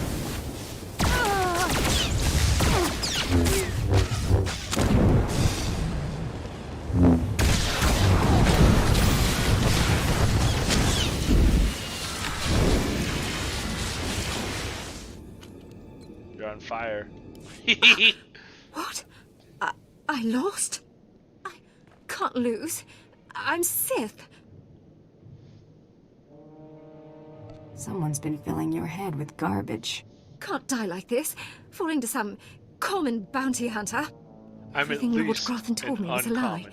You're on fire. What? I lost? I can't lose. I'm Sith. Someone's been filling your head with garbage. Can't die like this, falling to some common bounty hunter. Everything Lord Grothan told me was a lie.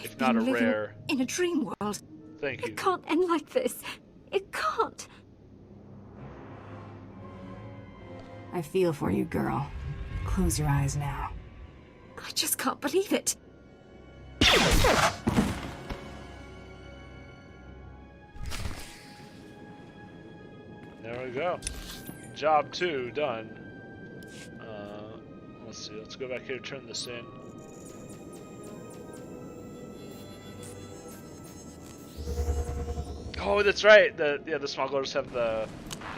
If not a rare. In a dream world. Thank you. It can't end like this. It can't. I feel for you, girl. Close your eyes now. I just can't believe it. There we go. Job 2 done. Let's see. Let's go back here. Turn this in. Oh, that's right. The smugglers have the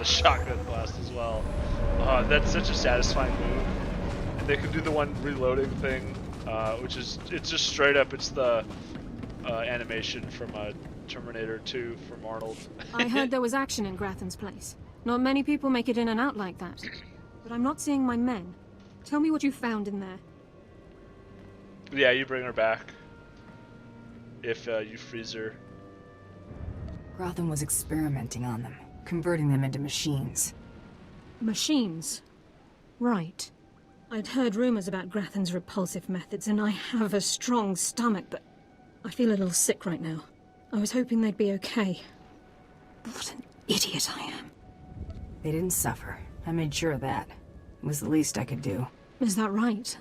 shotgun blast as well. That's such a satisfying move. And they can do the one reloading thing, which is it's just straight up. It's the animation from Terminator 2 from Arnold. I heard there was action in Grathan's place. Not many people make it in and out like that. But I'm not seeing my men. Tell me what you found in there. Yeah, you bring her back. If you freeze her. Grothan was experimenting on them, converting them into machines. Machines? Right. I'd heard rumors about Grathan's repulsive methods, and I have a strong stomach, but I feel a little sick right now. I was hoping they'd be okay. What an idiot I am. They didn't suffer. I made sure of that. It was the least I could do. Is that right?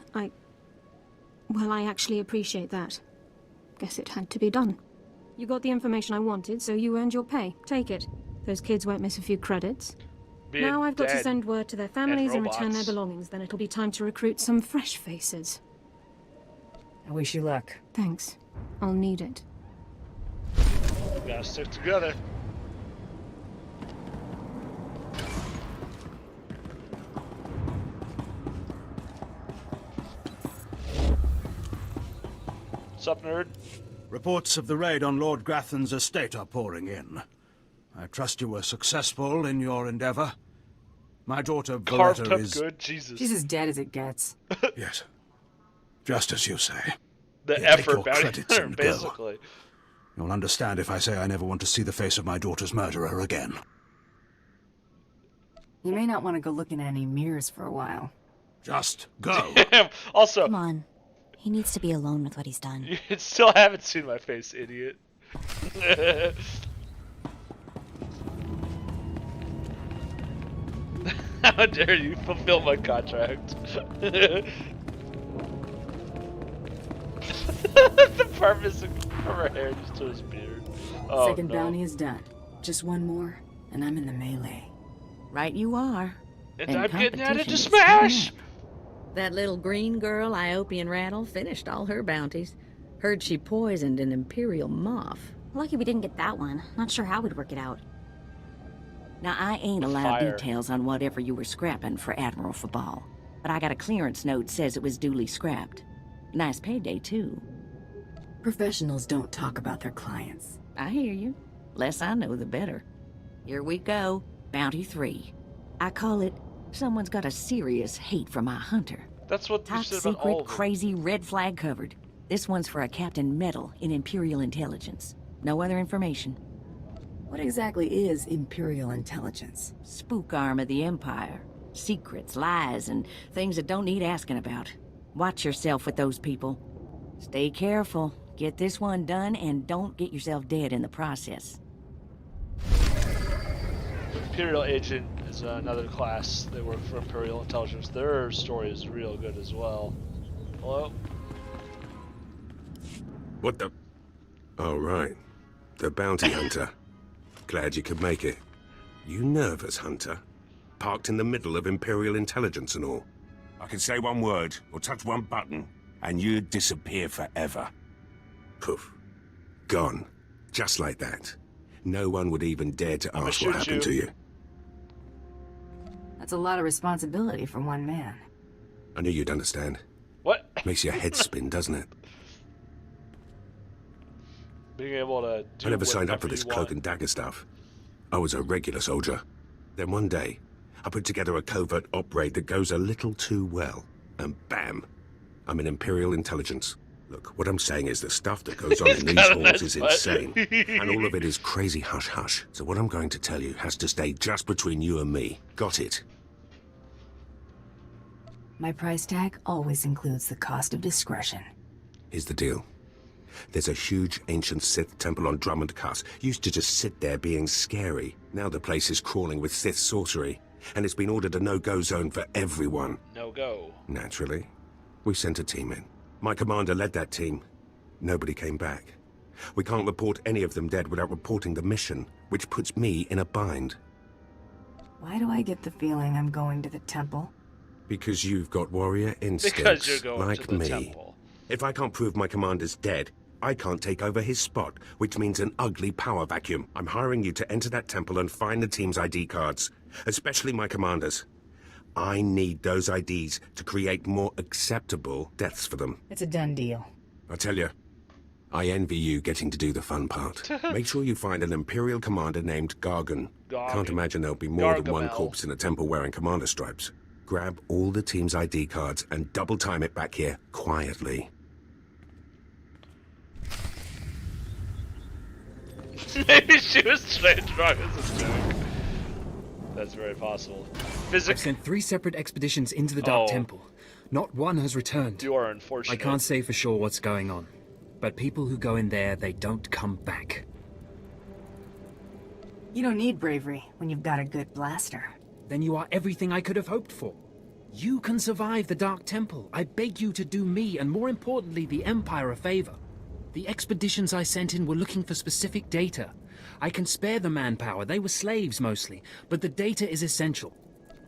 Well, I actually appreciate that. Guess it had to be done. You got the information I wanted, so you earned your pay. Take it. Those kids won't miss a few credits. Now I've got to send word to their families and return their belongings. Then it'll be time to recruit some fresh faces. I wish you luck. Thanks. I'll need it. We gotta stick together. What's up, nerd? Reports of the raid on Lord Grathan's estate are pouring in. I trust you were successful in your endeavor. My daughter Beretta is... good, Jesus. She's as dead as it gets. Yes. Just as you say. The Here, take effort your bounty credits hunter, and basically. go. You'll understand if I say I never want to see the face of my daughter's murderer again. You may not want to go looking at any mirrors for a while. Just go. Also... Come on. He needs to be alone with what he's done. You still haven't seen my face, idiot. How dare you fulfill my contract? The purpose of her hair just to his beard. Oh, Second bounty is done. Just one more, and I'm in the melee. Right you are. And I'm getting out into smash! That little green girl, Iopian Rattle, finished all her bounties. Heard she poisoned an Imperial moth. Lucky we didn't get that one. Not sure how we'd work it out. Now, I ain't allowed details on whatever you were scrapping for Admiral Fabal, but I got a clearance note says it was duly scrapped. Nice payday, too. Professionals don't talk about their clients. I hear you. Less I know, the better. Here we go. Bounty 3. I call it, someone's got a serious hate for my hunter. That's what Top you said about all secret, of them. crazy, red flag covered. This one's for a Captain Metal in Imperial Intelligence. No other information. What exactly is Imperial Intelligence? Spook arm of the Empire. Secrets, lies, and things that don't need asking about. Watch yourself with those people. Stay careful. Get this one done, and don't get yourself dead in the process. Imperial Agent is another class. They work for Imperial Intelligence. Their story is real good as well. Hello? What the... Oh, right. The bounty hunter. Glad you could make it. You nervous, Hunter? Parked in the middle of Imperial Intelligence and all. I can say one word, or touch one button, and you'd disappear forever. Poof. Gone. Just like that. No one would even dare to ask what happened to you. That's a lot of responsibility for one man. I knew you'd understand. What? Makes your head spin, doesn't it? Being able to do I never signed up for whatever this you cloak want. and dagger stuff. I was a regular soldier. Then one day, I put together a covert op raid that goes a little too well. And bam, I'm in Imperial Intelligence. Look, what I'm saying is the stuff that goes on in these halls is insane. And all of it is crazy hush-hush. So what I'm going to tell you has to stay just between you and me. Got it? My price tag always includes the cost of discretion. Here's the deal. There's a huge ancient Sith temple on Dromund Kaas. Used to just sit there being scary. Now the place is crawling with Sith sorcery. And it's been ordered a no-go zone for everyone. No-go. Naturally. We sent a team in. My commander led that team. Nobody came back. We can't report any of them dead without reporting the mission, which puts me in a bind. Why do I get the feeling I'm going to the temple? Because you've got warrior instincts, Because you're going like to the me. temple. If I can't prove my commander's dead, I can't take over his spot, which means an ugly power vacuum. I'm hiring you to enter that temple and find the team's ID cards, especially my commander's. I need those IDs to create more acceptable deaths for them. It's a done deal. I tell you, I envy you getting to do the fun part. Make sure you find an Imperial commander named Gargan. Can't imagine there'll be more than one corpse in a temple wearing commander stripes. Grab all the team's ID cards and double time it back here, quietly. Maybe she was trying to drunk as a joke. That's very possible. I've sent 3 separate expeditions into the Dark Temple. Not one has returned. You are unfortunate. I can't say for sure what's going on. But people who go in there, they don't come back. You don't need bravery when you've got a good blaster. Then you are everything I could have hoped for. You can survive the Dark Temple. I beg you to do me, and more importantly, the Empire a favor. The expeditions I sent in were looking for specific data. I can spare the manpower, they were slaves mostly, but the data is essential.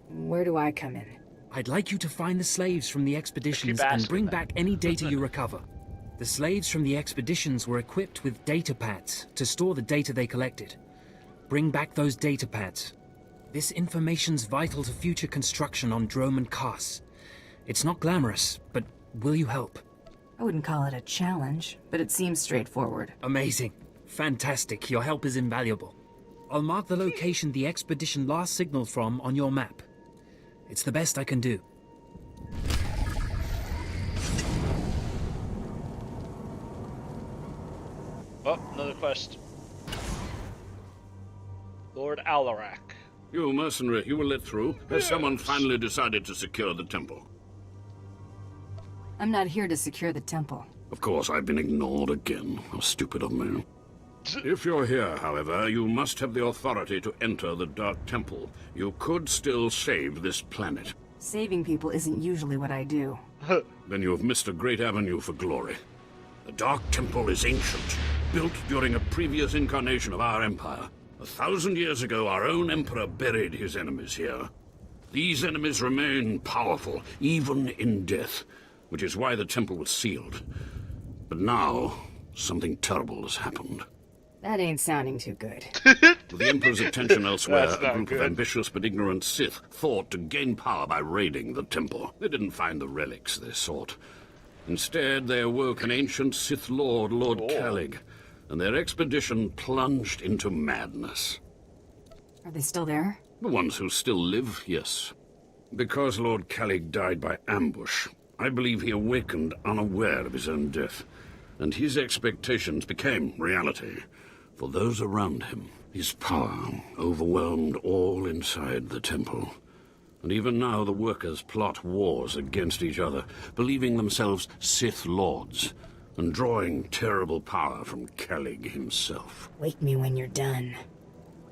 Where do I come in? I'd like you to find the slaves from the expeditions and bring back any data you recover. The slaves from the expeditions were equipped with data pads to store the data they collected. Bring back those data pads. This information's vital to future construction on Dromund Kaas. It's not glamorous, but will you help? I wouldn't call it a challenge, but it seems straightforward. Amazing. Fantastic. Your help is invaluable. I'll mark the location the expedition last signaled from on your map. It's the best I can do. Oh, another quest. Lord Alarak. You mercenary, you were let through. Has someone finally decided to secure the temple? I'm not here to secure the temple. Of course, I've been ignored again. How stupid of me. If you're here, however, you must have the authority to enter the Dark Temple. You could still save this planet. Saving people isn't usually what I do. Then you have missed a great avenue for glory. The Dark Temple is ancient, built during a previous incarnation of our empire. 1,000 years ago, our own emperor buried his enemies here. These enemies remain powerful, even in death, which is why the temple was sealed. But now, something terrible has happened. That ain't sounding too good. With the Emperor's attention elsewhere, a group of ambitious but ignorant Sith thought to gain power by raiding the temple. They didn't find the relics they sought. Instead, they awoke an ancient Sith Lord, Lord Kalig, and their expedition plunged into madness. Are they still there? The ones who still live, yes. Because Lord Kalig died by ambush, I believe he awakened unaware of his own death, and his expectations became reality for those around him. His power overwhelmed all inside the temple. And even now the workers plot wars against each other, believing themselves Sith Lords, and drawing terrible power from Kalig himself. Wake me when you're done.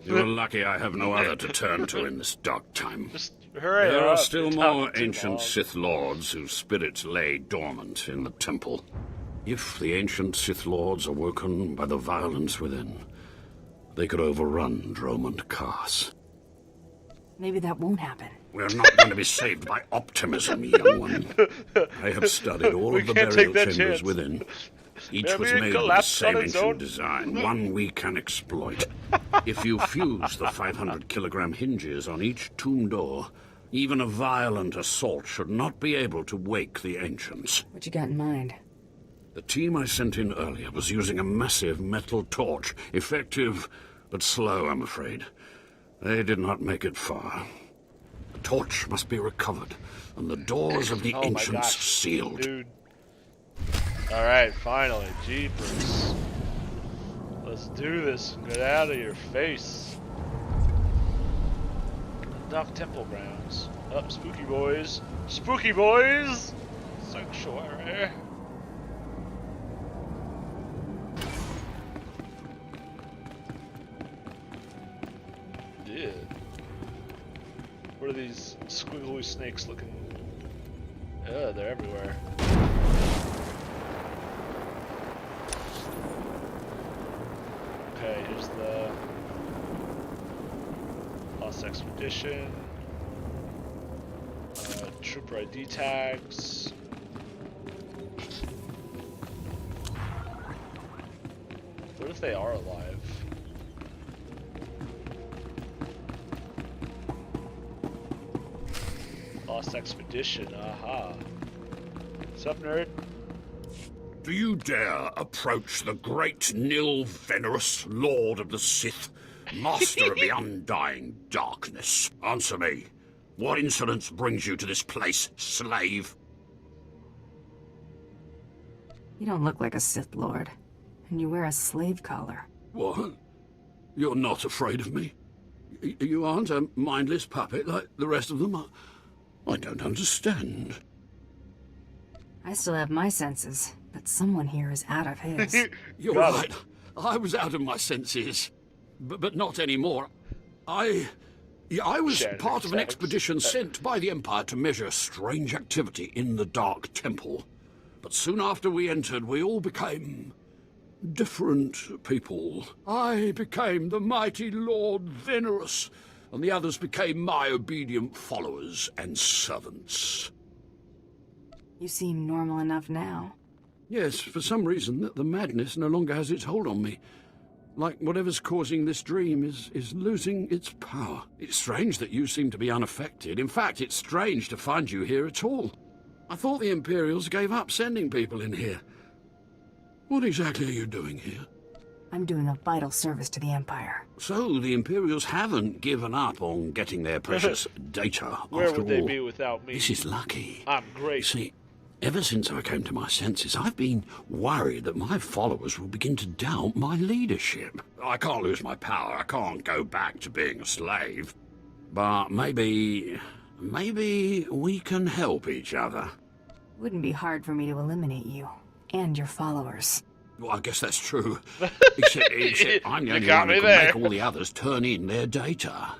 You're lucky I have no other to turn to in this dark time. Hurry There are up, still you're more talking too ancient long. Sith Lords whose spirits lay dormant in the temple. If the ancient Sith Lords are woken by the violence within, they could overrun Dromund Kaas. Maybe that won't happen. We're not going to be saved by optimism, young one. I have studied all We of the can't burial take that chambers chance. within. Each Maybe was it made with the collapsed same on its own. ancient design, one we can exploit. If you fuse the 500-kilogram hinges on each tomb door, even a violent assault should not be able to wake the ancients. What you got in mind? The team I sent in earlier was using a massive metal torch. Effective, but slow, I'm afraid. They did not make it far. The torch must be recovered, and the doors of the Oh my ancients gosh, sealed. dude. Alright, finally. Jeepers. Let's do this and get out of your face. Dark Temple grounds. Up, spooky boys. Spooky boys! Sanctuary. Yeah. What are these squiggly snakes looking? Yeah, they're everywhere. Okay, here's the Lost Expedition. Trooper ID tags. What if they are alive? Lost Expedition, aha. What's up, nerd? Do you dare approach the great Nil Venerus, Lord of the Sith, Master of the Undying Darkness? Answer me. What insolence brings you to this place, slave? You don't look like a Sith Lord, and you wear a slave collar. What? You're not afraid of me? You aren't a mindless puppet like the rest of them? I don't understand. I still have my senses, but someone here is out of his. You're right. I was out of my senses. But not anymore. I was part of an expedition sent by the Empire to measure strange activity in the Dark Temple. But soon after we entered, we all became different people. I became the mighty Lord Venerus, and the others became my obedient followers and servants. You seem normal enough now. Yes, for some reason, the madness no longer has its hold on me. Like whatever's causing this dream is losing its power. It's strange that you seem to be unaffected. In fact, it's strange to find you here at all. I thought the Imperials gave up sending people in here. What exactly are you doing here? I'm doing a vital service to the Empire. So, the Imperials haven't given up on getting their precious data, Where after would they all. be without me? This is lucky. I'm great. See, ever since I came to my senses, I've been worried that my followers will begin to doubt my leadership. I can't lose my power. I can't go back to being a slave. But maybe we can help each other. Wouldn't be hard for me to eliminate you and your followers. Well, I guess that's true. Except I'm the only one who can make all the others turn in their data.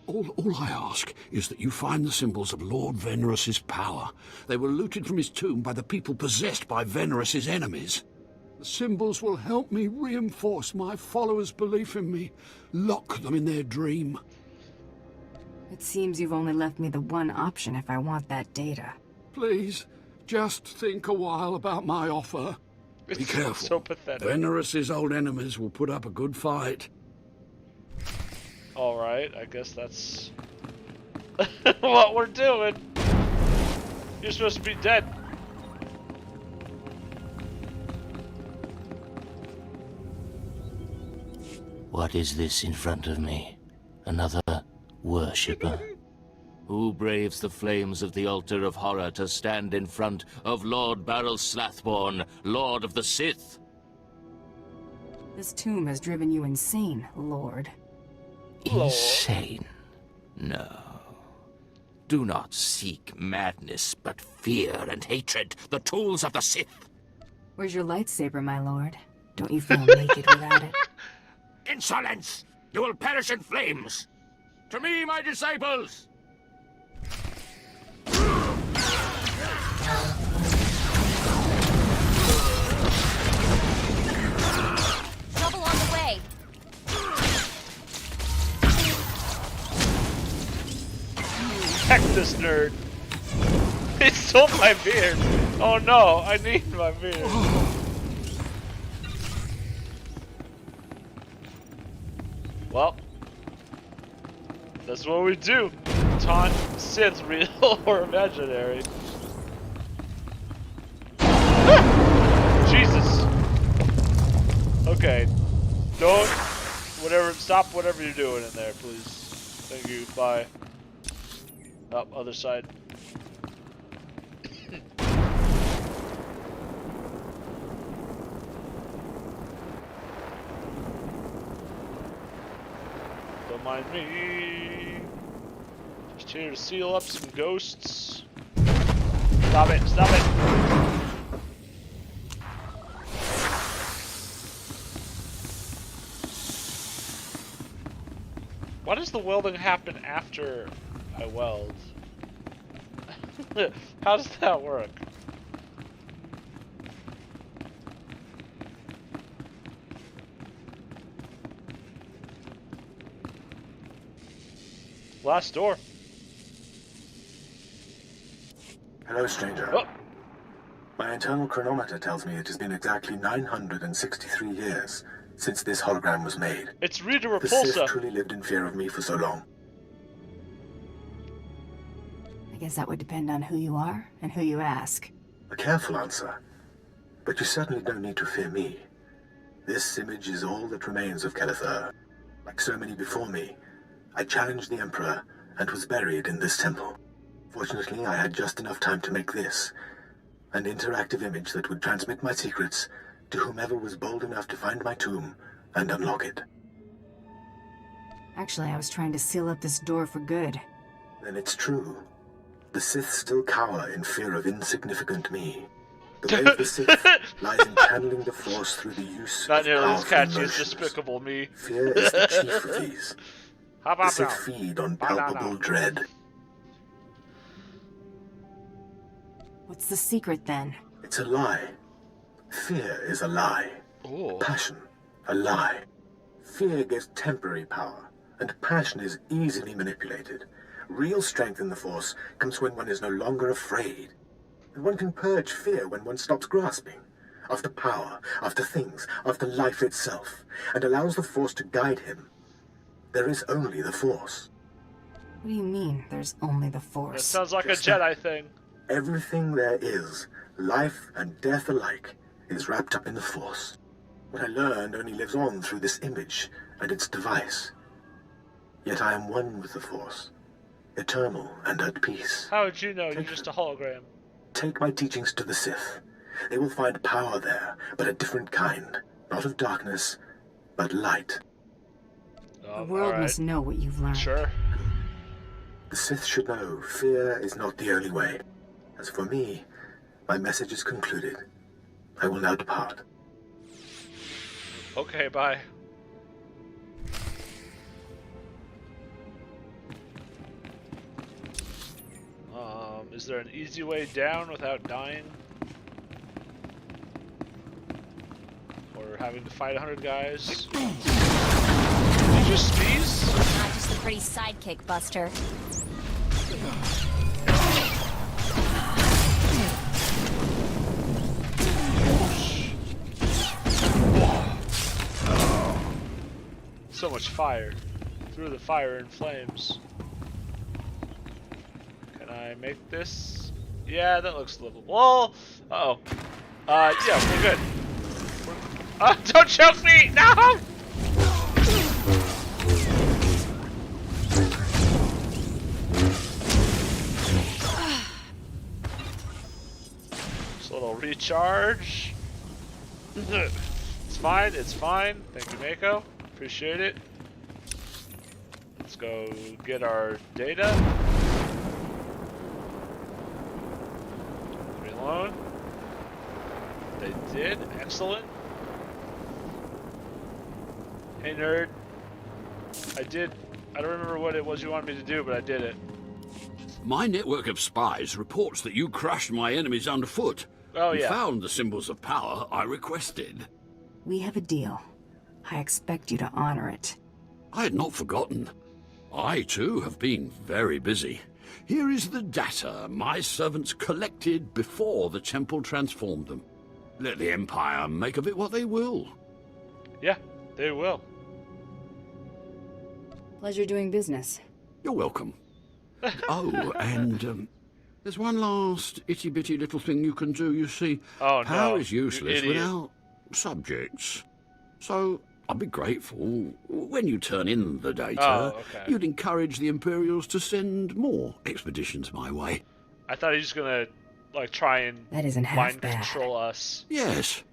All I ask is that you find the symbols of Lord Venerus's power. They were looted from his tomb by the people possessed by Venerus's enemies. The symbols will help me reinforce my followers' belief in me, lock them in their dream. It seems you've only left me the one option if I want that data. Please, just think a while about my offer. Be careful. So pathetic. Venerus's old enemies will put up a good fight. Alright, I guess that's what we're doing. You're supposed to be dead. What is this in front of me? Another worshipper? Who braves the flames of the altar of horror to stand in front of Lord Barrel Slathborn, Lord of the Sith? This tomb has driven you insane, Lord. Insane? No. Do not seek madness, but fear and hatred, the tools of the Sith. Where's your lightsaber, my lord? Don't you feel naked without it? Insolence! You will perish in flames! To me, my disciples! Trouble on the way. Heck this nerd. He stole my beard. Oh no, I need my beard. Well, that's what we do. Taunt Sith, real or imaginary. Jesus. Okay. Don't. Stop whatever you're doing in there, please. Thank you. Bye. Up, other side. Don't mind me. Just here to seal up some ghosts. Stop it, stop it! Why does the welding happen after I weld? How does that work? Last door. Hello, stranger. Oh. My internal chronometer tells me it has been exactly 963 years since this hologram was made. It's Rita The Sith Repulsa. truly lived in fear of me for so long. I guess that would depend on who you are and who you ask. A careful answer. But you certainly don't need to fear me. This image is all that remains of Kelethur. Like so many before me, I challenged the Emperor and was buried in this temple. Fortunately, I had just enough time to make this, an interactive image that would transmit my secrets to whomever was bold enough to find my tomb and unlock it. Actually, I was trying to seal up this door for good. Then it's true. The Sith still cower in fear of insignificant me. The way of the Sith lies in channeling the Force through the use Not of nearly as powerful catchy as emotions. Despicable Me. Fear is the chief of these. How The about Sith now? feed on Banana. palpable dread. What's the secret then? It's a lie. Fear is a lie. Passion, a lie. Fear gives temporary power, and passion is easily manipulated. Real strength in the Force comes when one is no longer afraid. And one can purge fear when one stops grasping. After power, after things, after life itself, and allows the Force to guide him. There is only the Force. What do you mean, there's only the Force? That sounds like Just a Jedi thing. Everything there is, life and death alike, is wrapped up in the Force. What I learned only lives on through this image and its device. Yet I am one with the Force, eternal and at peace. How would you know? You're just a hologram. Take my teachings to the Sith. They will find power there, but a different kind. Not of darkness, but light. The world must know what you've learned. Sure. The Sith should know fear is not the only way. As for me, my message is concluded. I will now depart. Okay, bye. Is there an easy way down without dying? Or having to fight 100 guys? Did you just sneeze? Not just a pretty sidekick, Buster. So much fire. Through the fire and flames. Can I make this? Yeah, that looks livable. Uh-oh. Yeah, we're good. Don't choke me! No! Just a little recharge. It's fine, it's fine. Thank you, Mako. Appreciate it. Let's go get our data. Reload. They did. Excellent. Hey, nerd. I don't remember what it was you wanted me to do, but I did it. My network of spies reports that you crushed my enemies underfoot. Oh, and yeah. found the symbols of power I requested. We have a deal. I expect you to honor it. I had not forgotten. I, too, have been very busy. Here is the data my servants collected before the temple transformed them. Let the Empire make of it what they will. Yeah, they will. Pleasure doing business. You're welcome. Oh, and there's one last itty-bitty little thing you can do, you see. Oh, Power no, is you useless idiot. without subjects. So I'll be grateful when you turn in the data. Oh, okay. You'd encourage the Imperials to send more expeditions my way. I thought he was gonna, like, try and That isn't half mind bad. control us. Yes,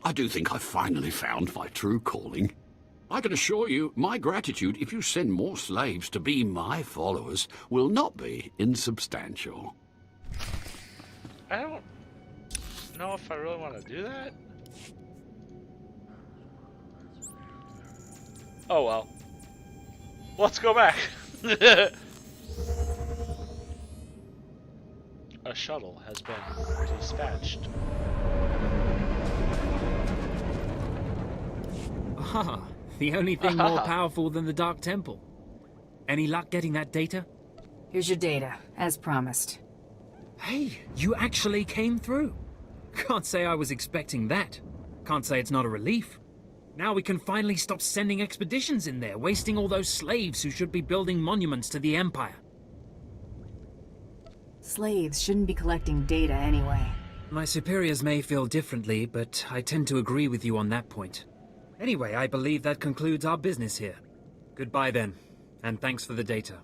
I do think I've finally found my true calling. I can assure you my gratitude if you send more slaves to be my followers will not be insubstantial. I don't know if I really want to do that. Oh well. Let's go back. A shuttle has been dispatched. Ah, the only thing more powerful than the Dark Temple. Any luck getting that data? Here's your data, as promised. Hey, you actually came through. Can't say I was expecting that. Can't say it's not a relief. Now we can finally stop sending expeditions in there, wasting all those slaves who should be building monuments to the Empire. Slaves shouldn't be collecting data anyway. My superiors may feel differently, but I tend to agree with you on that point. Anyway, I believe that concludes our business here. Goodbye then, and thanks for the data.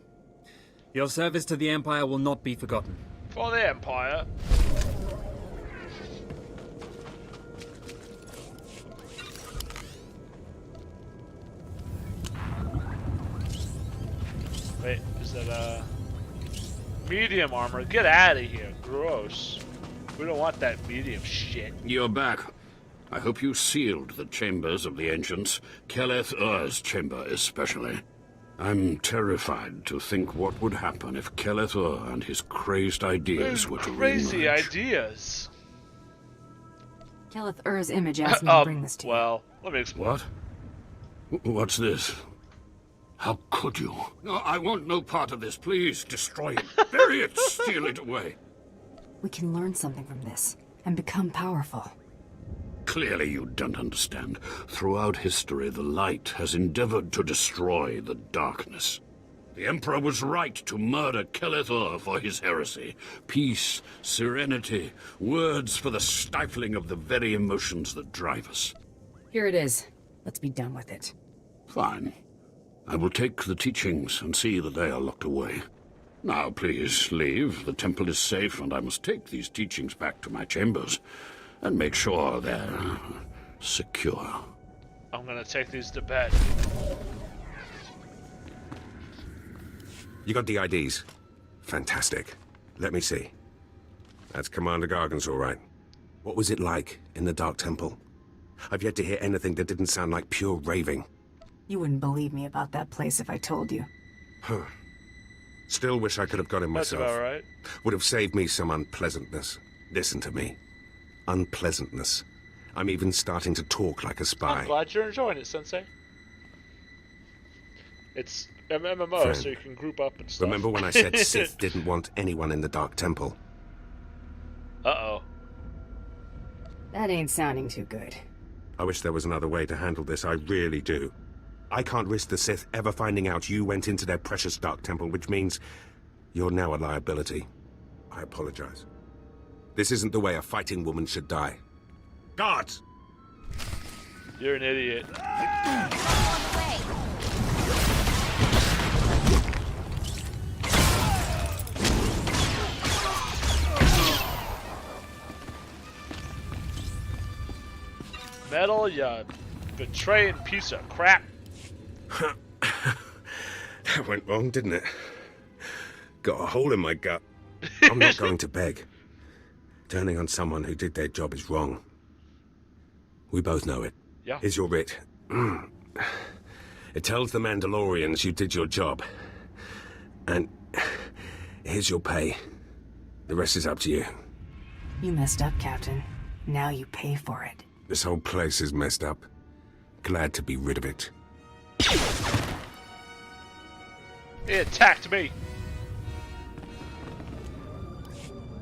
Your service to the Empire will not be forgotten. For the Empire. Wait, is that medium armor? Get out of here. Gross. We don't want that medium shit. You're back. I hope you sealed the chambers of the ancients, Keleth Ur's chamber especially. I'm terrified to think what would happen if Keleth Ur and his crazed ideas were to crazy reemerge. ideas. Keleth Ur's image asked me to bring this to you. Well, let me explain. What? What's this? How could you? No, I want no part of this. Please, destroy it. Bury it. Steal it away. We can learn something from this, and become powerful. Clearly you don't understand. Throughout history, the light has endeavored to destroy the darkness. The Emperor was right to murder Keleth Ur for his heresy. Peace, serenity, words for the stifling of the very emotions that drive us. Here it is. Let's be done with it. Fine. I will take the teachings and see that they are locked away. Now, please, leave. The temple is safe, and I must take these teachings back to my chambers and make sure they're secure. I'm gonna take these to bed. You got the IDs? Fantastic. Let me see. That's Commander Gargan's all right. What was it like in the Dark Temple? I've yet to hear anything that didn't sound like pure raving. You wouldn't believe me about that place if I told you. Huh. Still wish I could have gone in myself. That's about right. Would have saved me some unpleasantness. Listen to me. Unpleasantness. I'm even starting to talk like a spy. I'm glad you're enjoying it, Sensei. It's MMO, Friend, so you can group up and stuff. remember when I said Sith didn't want anyone in the Dark Temple? Uh-oh. That ain't sounding too good. I wish there was another way to handle this, I really do. I can't risk the Sith ever finding out you went into their precious Dark Temple, which means you're now a liability. I apologize. This isn't the way a fighting woman should die. Guards! You're an idiot. Metal, ya betraying piece of crap. That went wrong, didn't it? Got a hole in my gut. I'm not going to beg. Turning on someone who did their job is wrong. We both know it. Yeah. Here's your writ. It tells the Mandalorians you did your job. And here's your pay. The rest is up to you. You messed up, Captain. Now you pay for it. This whole place is messed up. Glad to be rid of it. He attacked me.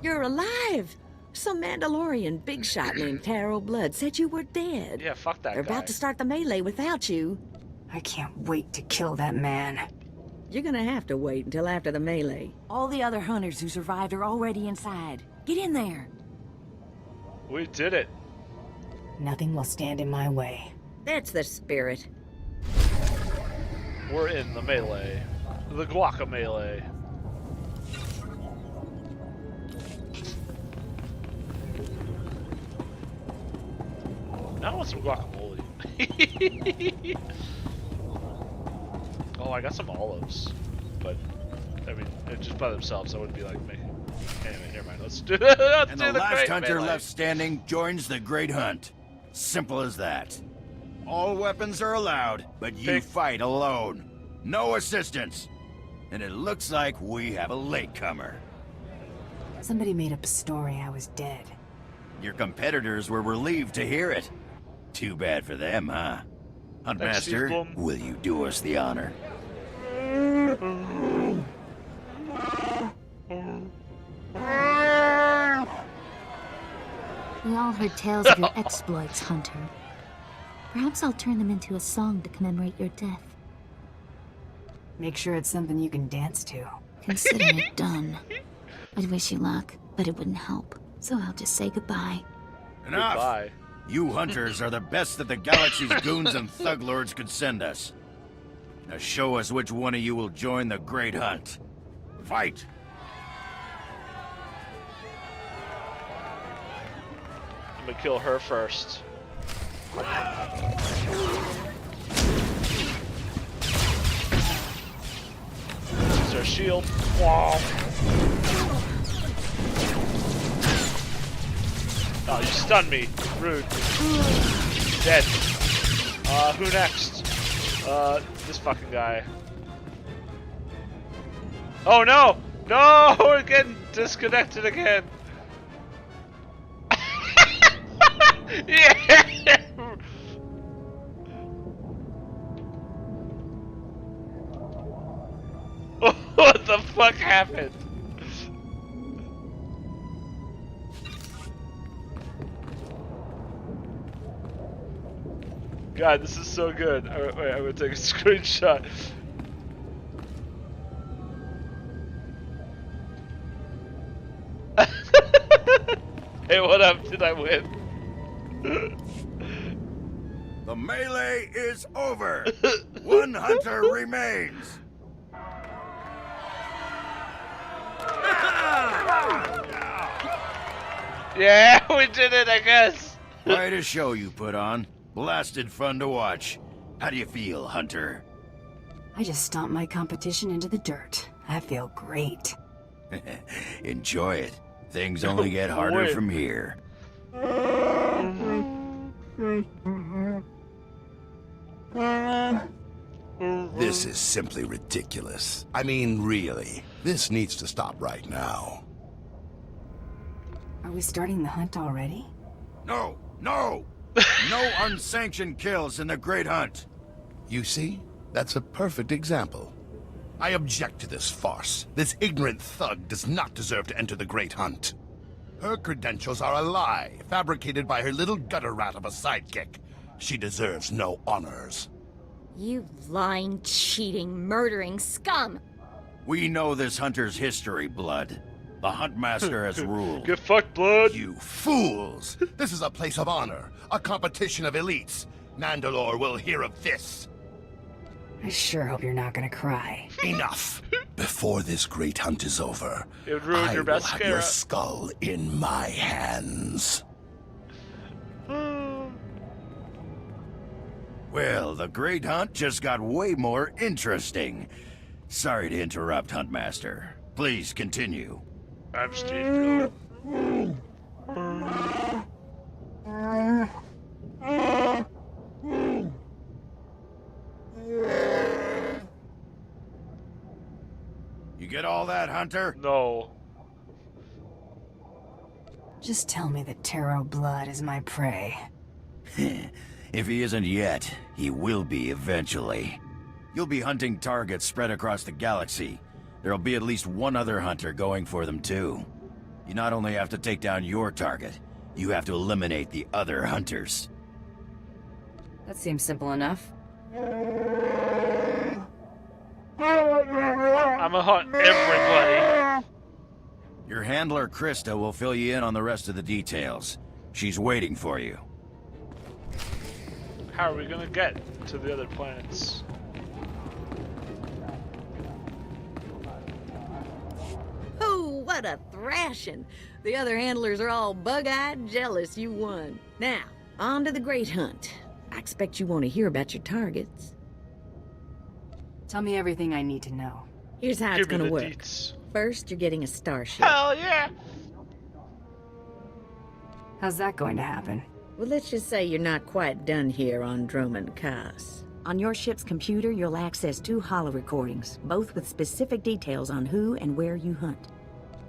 You're alive! Some Mandalorian big shot named Carol Blood said you were dead. Yeah, fuck that They're guy. about to start the melee without you. I can't wait to kill that man. You're gonna have to wait until after the melee. All the other hunters who survived are already inside. Get in there. We did it. Nothing will stand in my way. That's the spirit. We're in the melee. The guacamelee. Now I want some guacamole. Oh, I got some olives, but I mean, just by themselves, I wouldn't be like making. Anyway, never mind. Let's do. Let's And do the last great hunter melee. left standing joins the Great Hunt. Simple as that. All weapons are allowed, but you fight alone. No assistance. And it looks like we have a latecomer. Somebody made up a story I was dead. Your competitors were relieved to hear it. Too bad for them, huh? Huntmaster, will you do us the honor? We all heard tales of your exploits, Hunter. Perhaps I'll turn them into a song to commemorate your death. Make sure it's something you can dance to. Consider it done. I'd wish you luck, but it wouldn't help. So I'll just say goodbye. Enough! Goodbye. You hunters are the best that the galaxy's goons and thug lords could send us. Now show us which one of you will join the Great Hunt. Fight! I'm gonna kill her first. Use our shield. Wow. Oh, you stunned me. Rude. Dead. Who next? This fucking guy. Oh no! No! We're getting disconnected again. Yeah! What the fuck happened? God, this is so good. Wait, I'm gonna take a screenshot. Hey, what up? Did I win? The melee is over. One hunter remains. Yeah, we did it, I guess. Quite a show you put on. Blasted fun to watch. How do you feel, Hunter? I just stomped my competition into the dirt. I feel great. Enjoy it. Things only get harder from here. This is simply ridiculous. I mean, really. This needs to stop right now. Are we starting the hunt already? No! No! No unsanctioned kills in the Great Hunt. You see? That's a perfect example. I object to this farce. This ignorant thug does not deserve to enter the Great Hunt. Her credentials are a lie, fabricated by her little gutter rat of a sidekick. She deserves no honors. You lying, cheating, murdering scum! We know this hunter's history, Blood. The Huntmaster has ruled. Get fucked, Blood! You fools! This is a place of honor, a competition of elites. Nandalore will hear of this. I sure hope you're not gonna cry. Enough! Before this great hunt is over, It would ruin I your will best have your skull in my hands. Well, the Great Hunt just got way more interesting. Sorry to interrupt, Huntmaster. Please continue. I'm Steve. You get all that, Hunter? No. Just tell me that Taro Blood is my prey. If he isn't yet, he will be eventually. You'll be hunting targets spread across the galaxy. There'll be at least one other hunter going for them too. You not only have to take down your target, you have to eliminate the other hunters. That seems simple enough. I'ma hunt everybody. Your handler, Krista, will fill you in on the rest of the details. She's waiting for you. How are we gonna get to the other planets? Oh, what a thrashing! The other handlers are all bug-eyed jealous you won. Now, on to the Great Hunt. I expect you want to hear about your targets. Tell me everything I need to know. Here's how it's gonna work. First, you're getting a starship. Hell yeah! How's that going to happen? Well, let's just say you're not quite done here on Dromund Kaas. On your ship's computer, you'll access 2 holo recordings, both with specific details on who and where you hunt.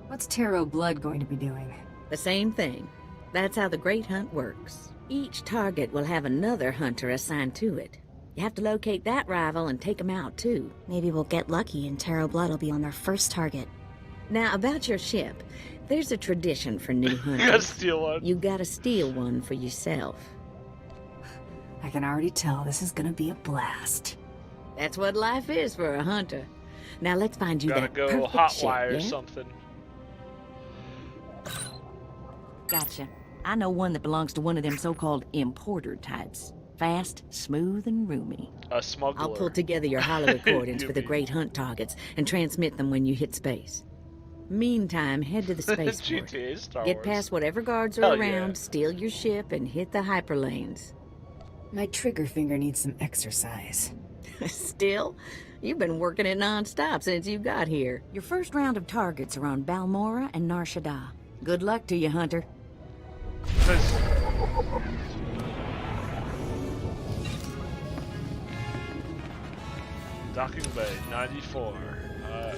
What's Tarot Blood going to be doing? The same thing. That's how the Great Hunt works. Each target will have another hunter assigned to it. You have to locate that rival and take him out, too. Maybe we'll get lucky and Tarot Blood will be on their first target. Now, about your ship, there's a tradition for new hunters. You gotta steal one. You gotta steal one for yourself. I can already tell this is gonna be a blast. That's what life is for a hunter. Now let's find you Gotta that go perfect hot ship, wire yeah? or something. Gotcha. I know one that belongs to one of them so-called importer types. Fast, smooth, and roomy. A smuggler. I'll pull together your holo recordings for the Great Hunt targets and transmit them when you hit space. Meantime, head to the spaceport. GTA Star Get Wars. past whatever guards are Hell around, yeah. steal your ship, and hit the hyperlanes. My trigger finger needs some exercise. Still? You've been working it non-stop since you got here. Your first round of targets are on Balmora and Nar Shaddaa. Good luck to you, Hunter. Docking Bay, 94.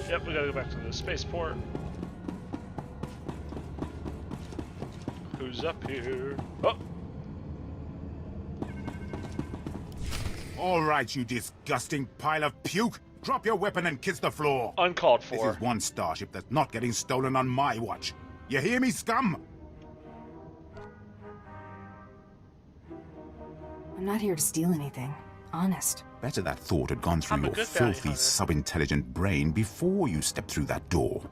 Yep, we gotta go back to the spaceport. Who's up here? Oh! All right, you disgusting pile of puke. Drop your weapon and kiss the floor. Uncalled for. This is one starship that's not getting stolen on my watch. You hear me, scum? I'm not here to steal anything. Honest. Better that thought had gone through I'm a your good bounty filthy, hunter. sub-intelligent brain before you stepped through that door.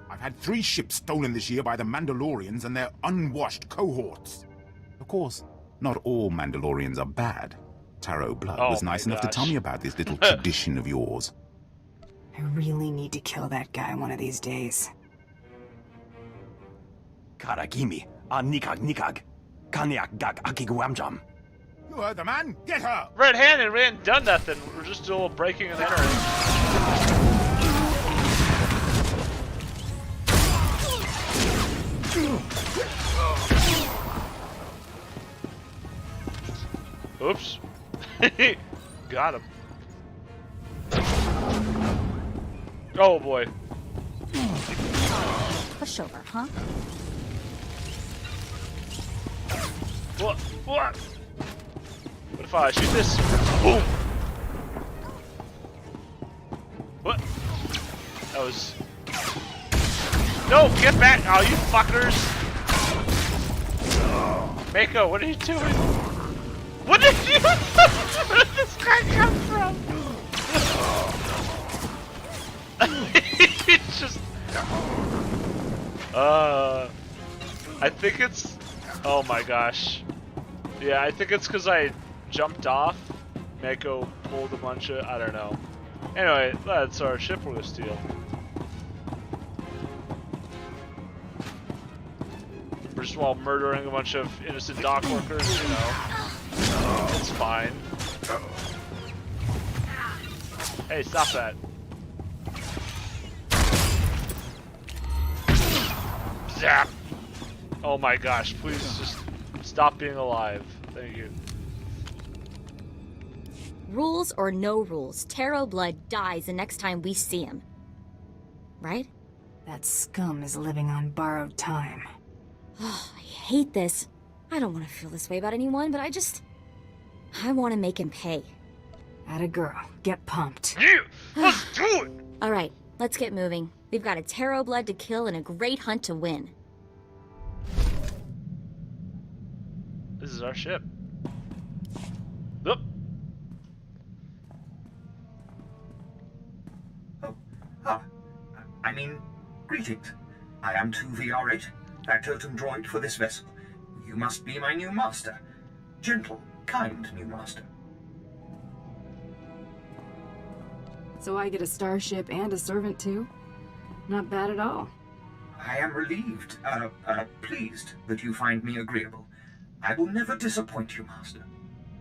I've had 3 ships stolen this year by the Mandalorians and their unwashed cohorts. Of course, not all Mandalorians are bad. Tarot Blood Oh was nice my enough to tell gosh. me about this little tradition of yours. I really need to kill that guy one of these days. Karagimi, Nikag Nikag, Kanyak Gag Akiguamjam. You heard the man? Get her! Red-handed, we hadn't done nothing. We're just doing a little breaking and entering. Oops. Got him. Oh boy. Pushover, huh? What? What? What if I shoot this? Boom! What? That was... No! Get back! Oh, you fuckers! Mako, what are you doing? What did you... Where did this guy come from? It's just... I think it's... Oh my gosh. Yeah, I think it's because I jumped off. Mako pulled a bunch of... I don't know. Anyway, that's our ship we're gonna steal. Just while murdering a bunch of innocent dock workers, you know. It's fine. Hey, stop that. Zap! Oh my gosh, please just stop being alive. Thank you. Rules or no rules, Tarot Blood dies the next time we see him. Right? That scum is living on borrowed time. Oh, I hate this. I don't want to feel this way about anyone, but I want to make him pay. Atta girl, get pumped. Yeah, let's do it! Alright, let's get moving. We've got a Tarot Blood to kill and a great hunt to win. This is our ship. Oop. I mean, greetings. I am 2VR8, factotum droid for this vessel. You must be my new master. Gentle, kind new master. So I get a starship and a servant too? Not bad at all. I am relieved, pleased that you find me agreeable. I will never disappoint you, master.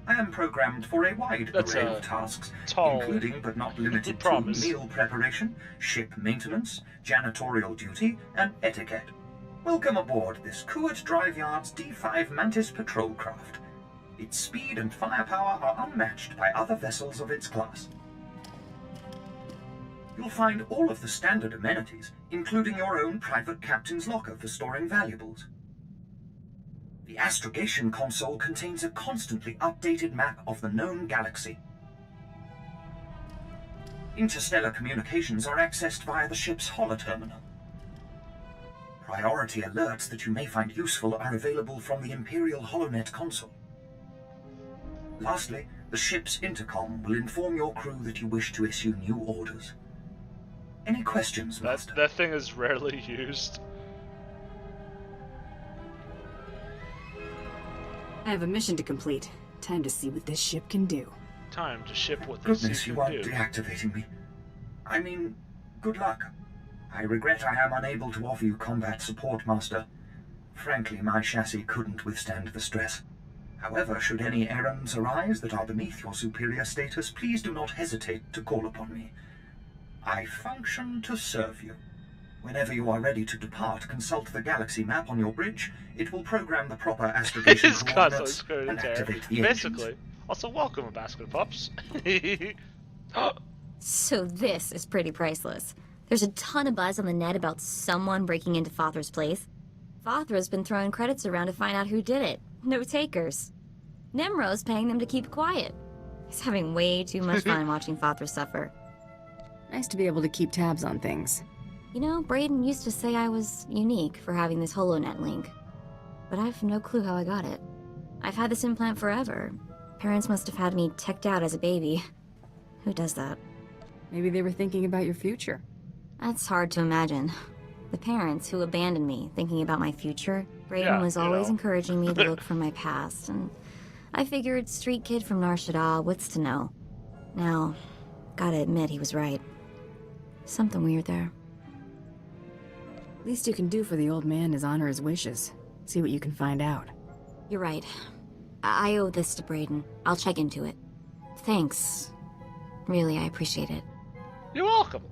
I am programmed for a wide array of tasks, including but not limited to meal preparation, ship maintenance, janitorial duty, and etiquette. Welcome aboard this Kuat Drive Yard's D5 Mantis patrol craft. Its speed and firepower are unmatched by other vessels of its class. You'll find all of the standard amenities, including your own private captain's locker for storing valuables. The astrogation console contains a constantly updated map of the known galaxy. Interstellar communications are accessed via the ship's holoterminal. Priority alerts that you may find useful are available from the Imperial HoloNet console. Lastly, the ship's intercom will inform your crew that you wish to issue new orders. Any questions, Master? That thing is rarely used. I have a mission to complete. Time to see what this ship can do. Time to ship what this Goodness, ship you can aren't do. deactivating me. I mean, good luck. I regret I am unable to offer you combat support, Master. Frankly, my chassis couldn't withstand the stress. However, should any errands arise that are beneath your superior status, please do not hesitate to call upon me. I function to serve you. Whenever you are ready to depart, consult the galaxy map on your bridge. It will program the proper astrogation coordinates and activate the Basically. engines. Also, welcome, basket of pups. So this is pretty priceless. There's a ton of buzz on the net about someone breaking into Fothra's place. Fothra's been throwing credits around to find out who did it. No takers. Nemro's paying them to keep quiet. He's having way too much fun watching Fothra suffer. Nice to be able to keep tabs on things. You know, Brayden used to say I was unique for having this HoloNet link. But I have no clue how I got it. I've had this implant forever. Parents must have had me teched out as a baby. Who does that? Maybe they were thinking about your future. That's hard to imagine. The parents who abandoned me thinking about my future, Brayden was always encouraging me to look for my past, and I figured street kid from Nar Shaddaa, what's to know? Now, gotta admit he was right. Something weird there. Least you can do for the old man is honor his wishes. See what you can find out. You're right. I owe this to Brayden. I'll check into it. Thanks. Really, I appreciate it. You're welcome.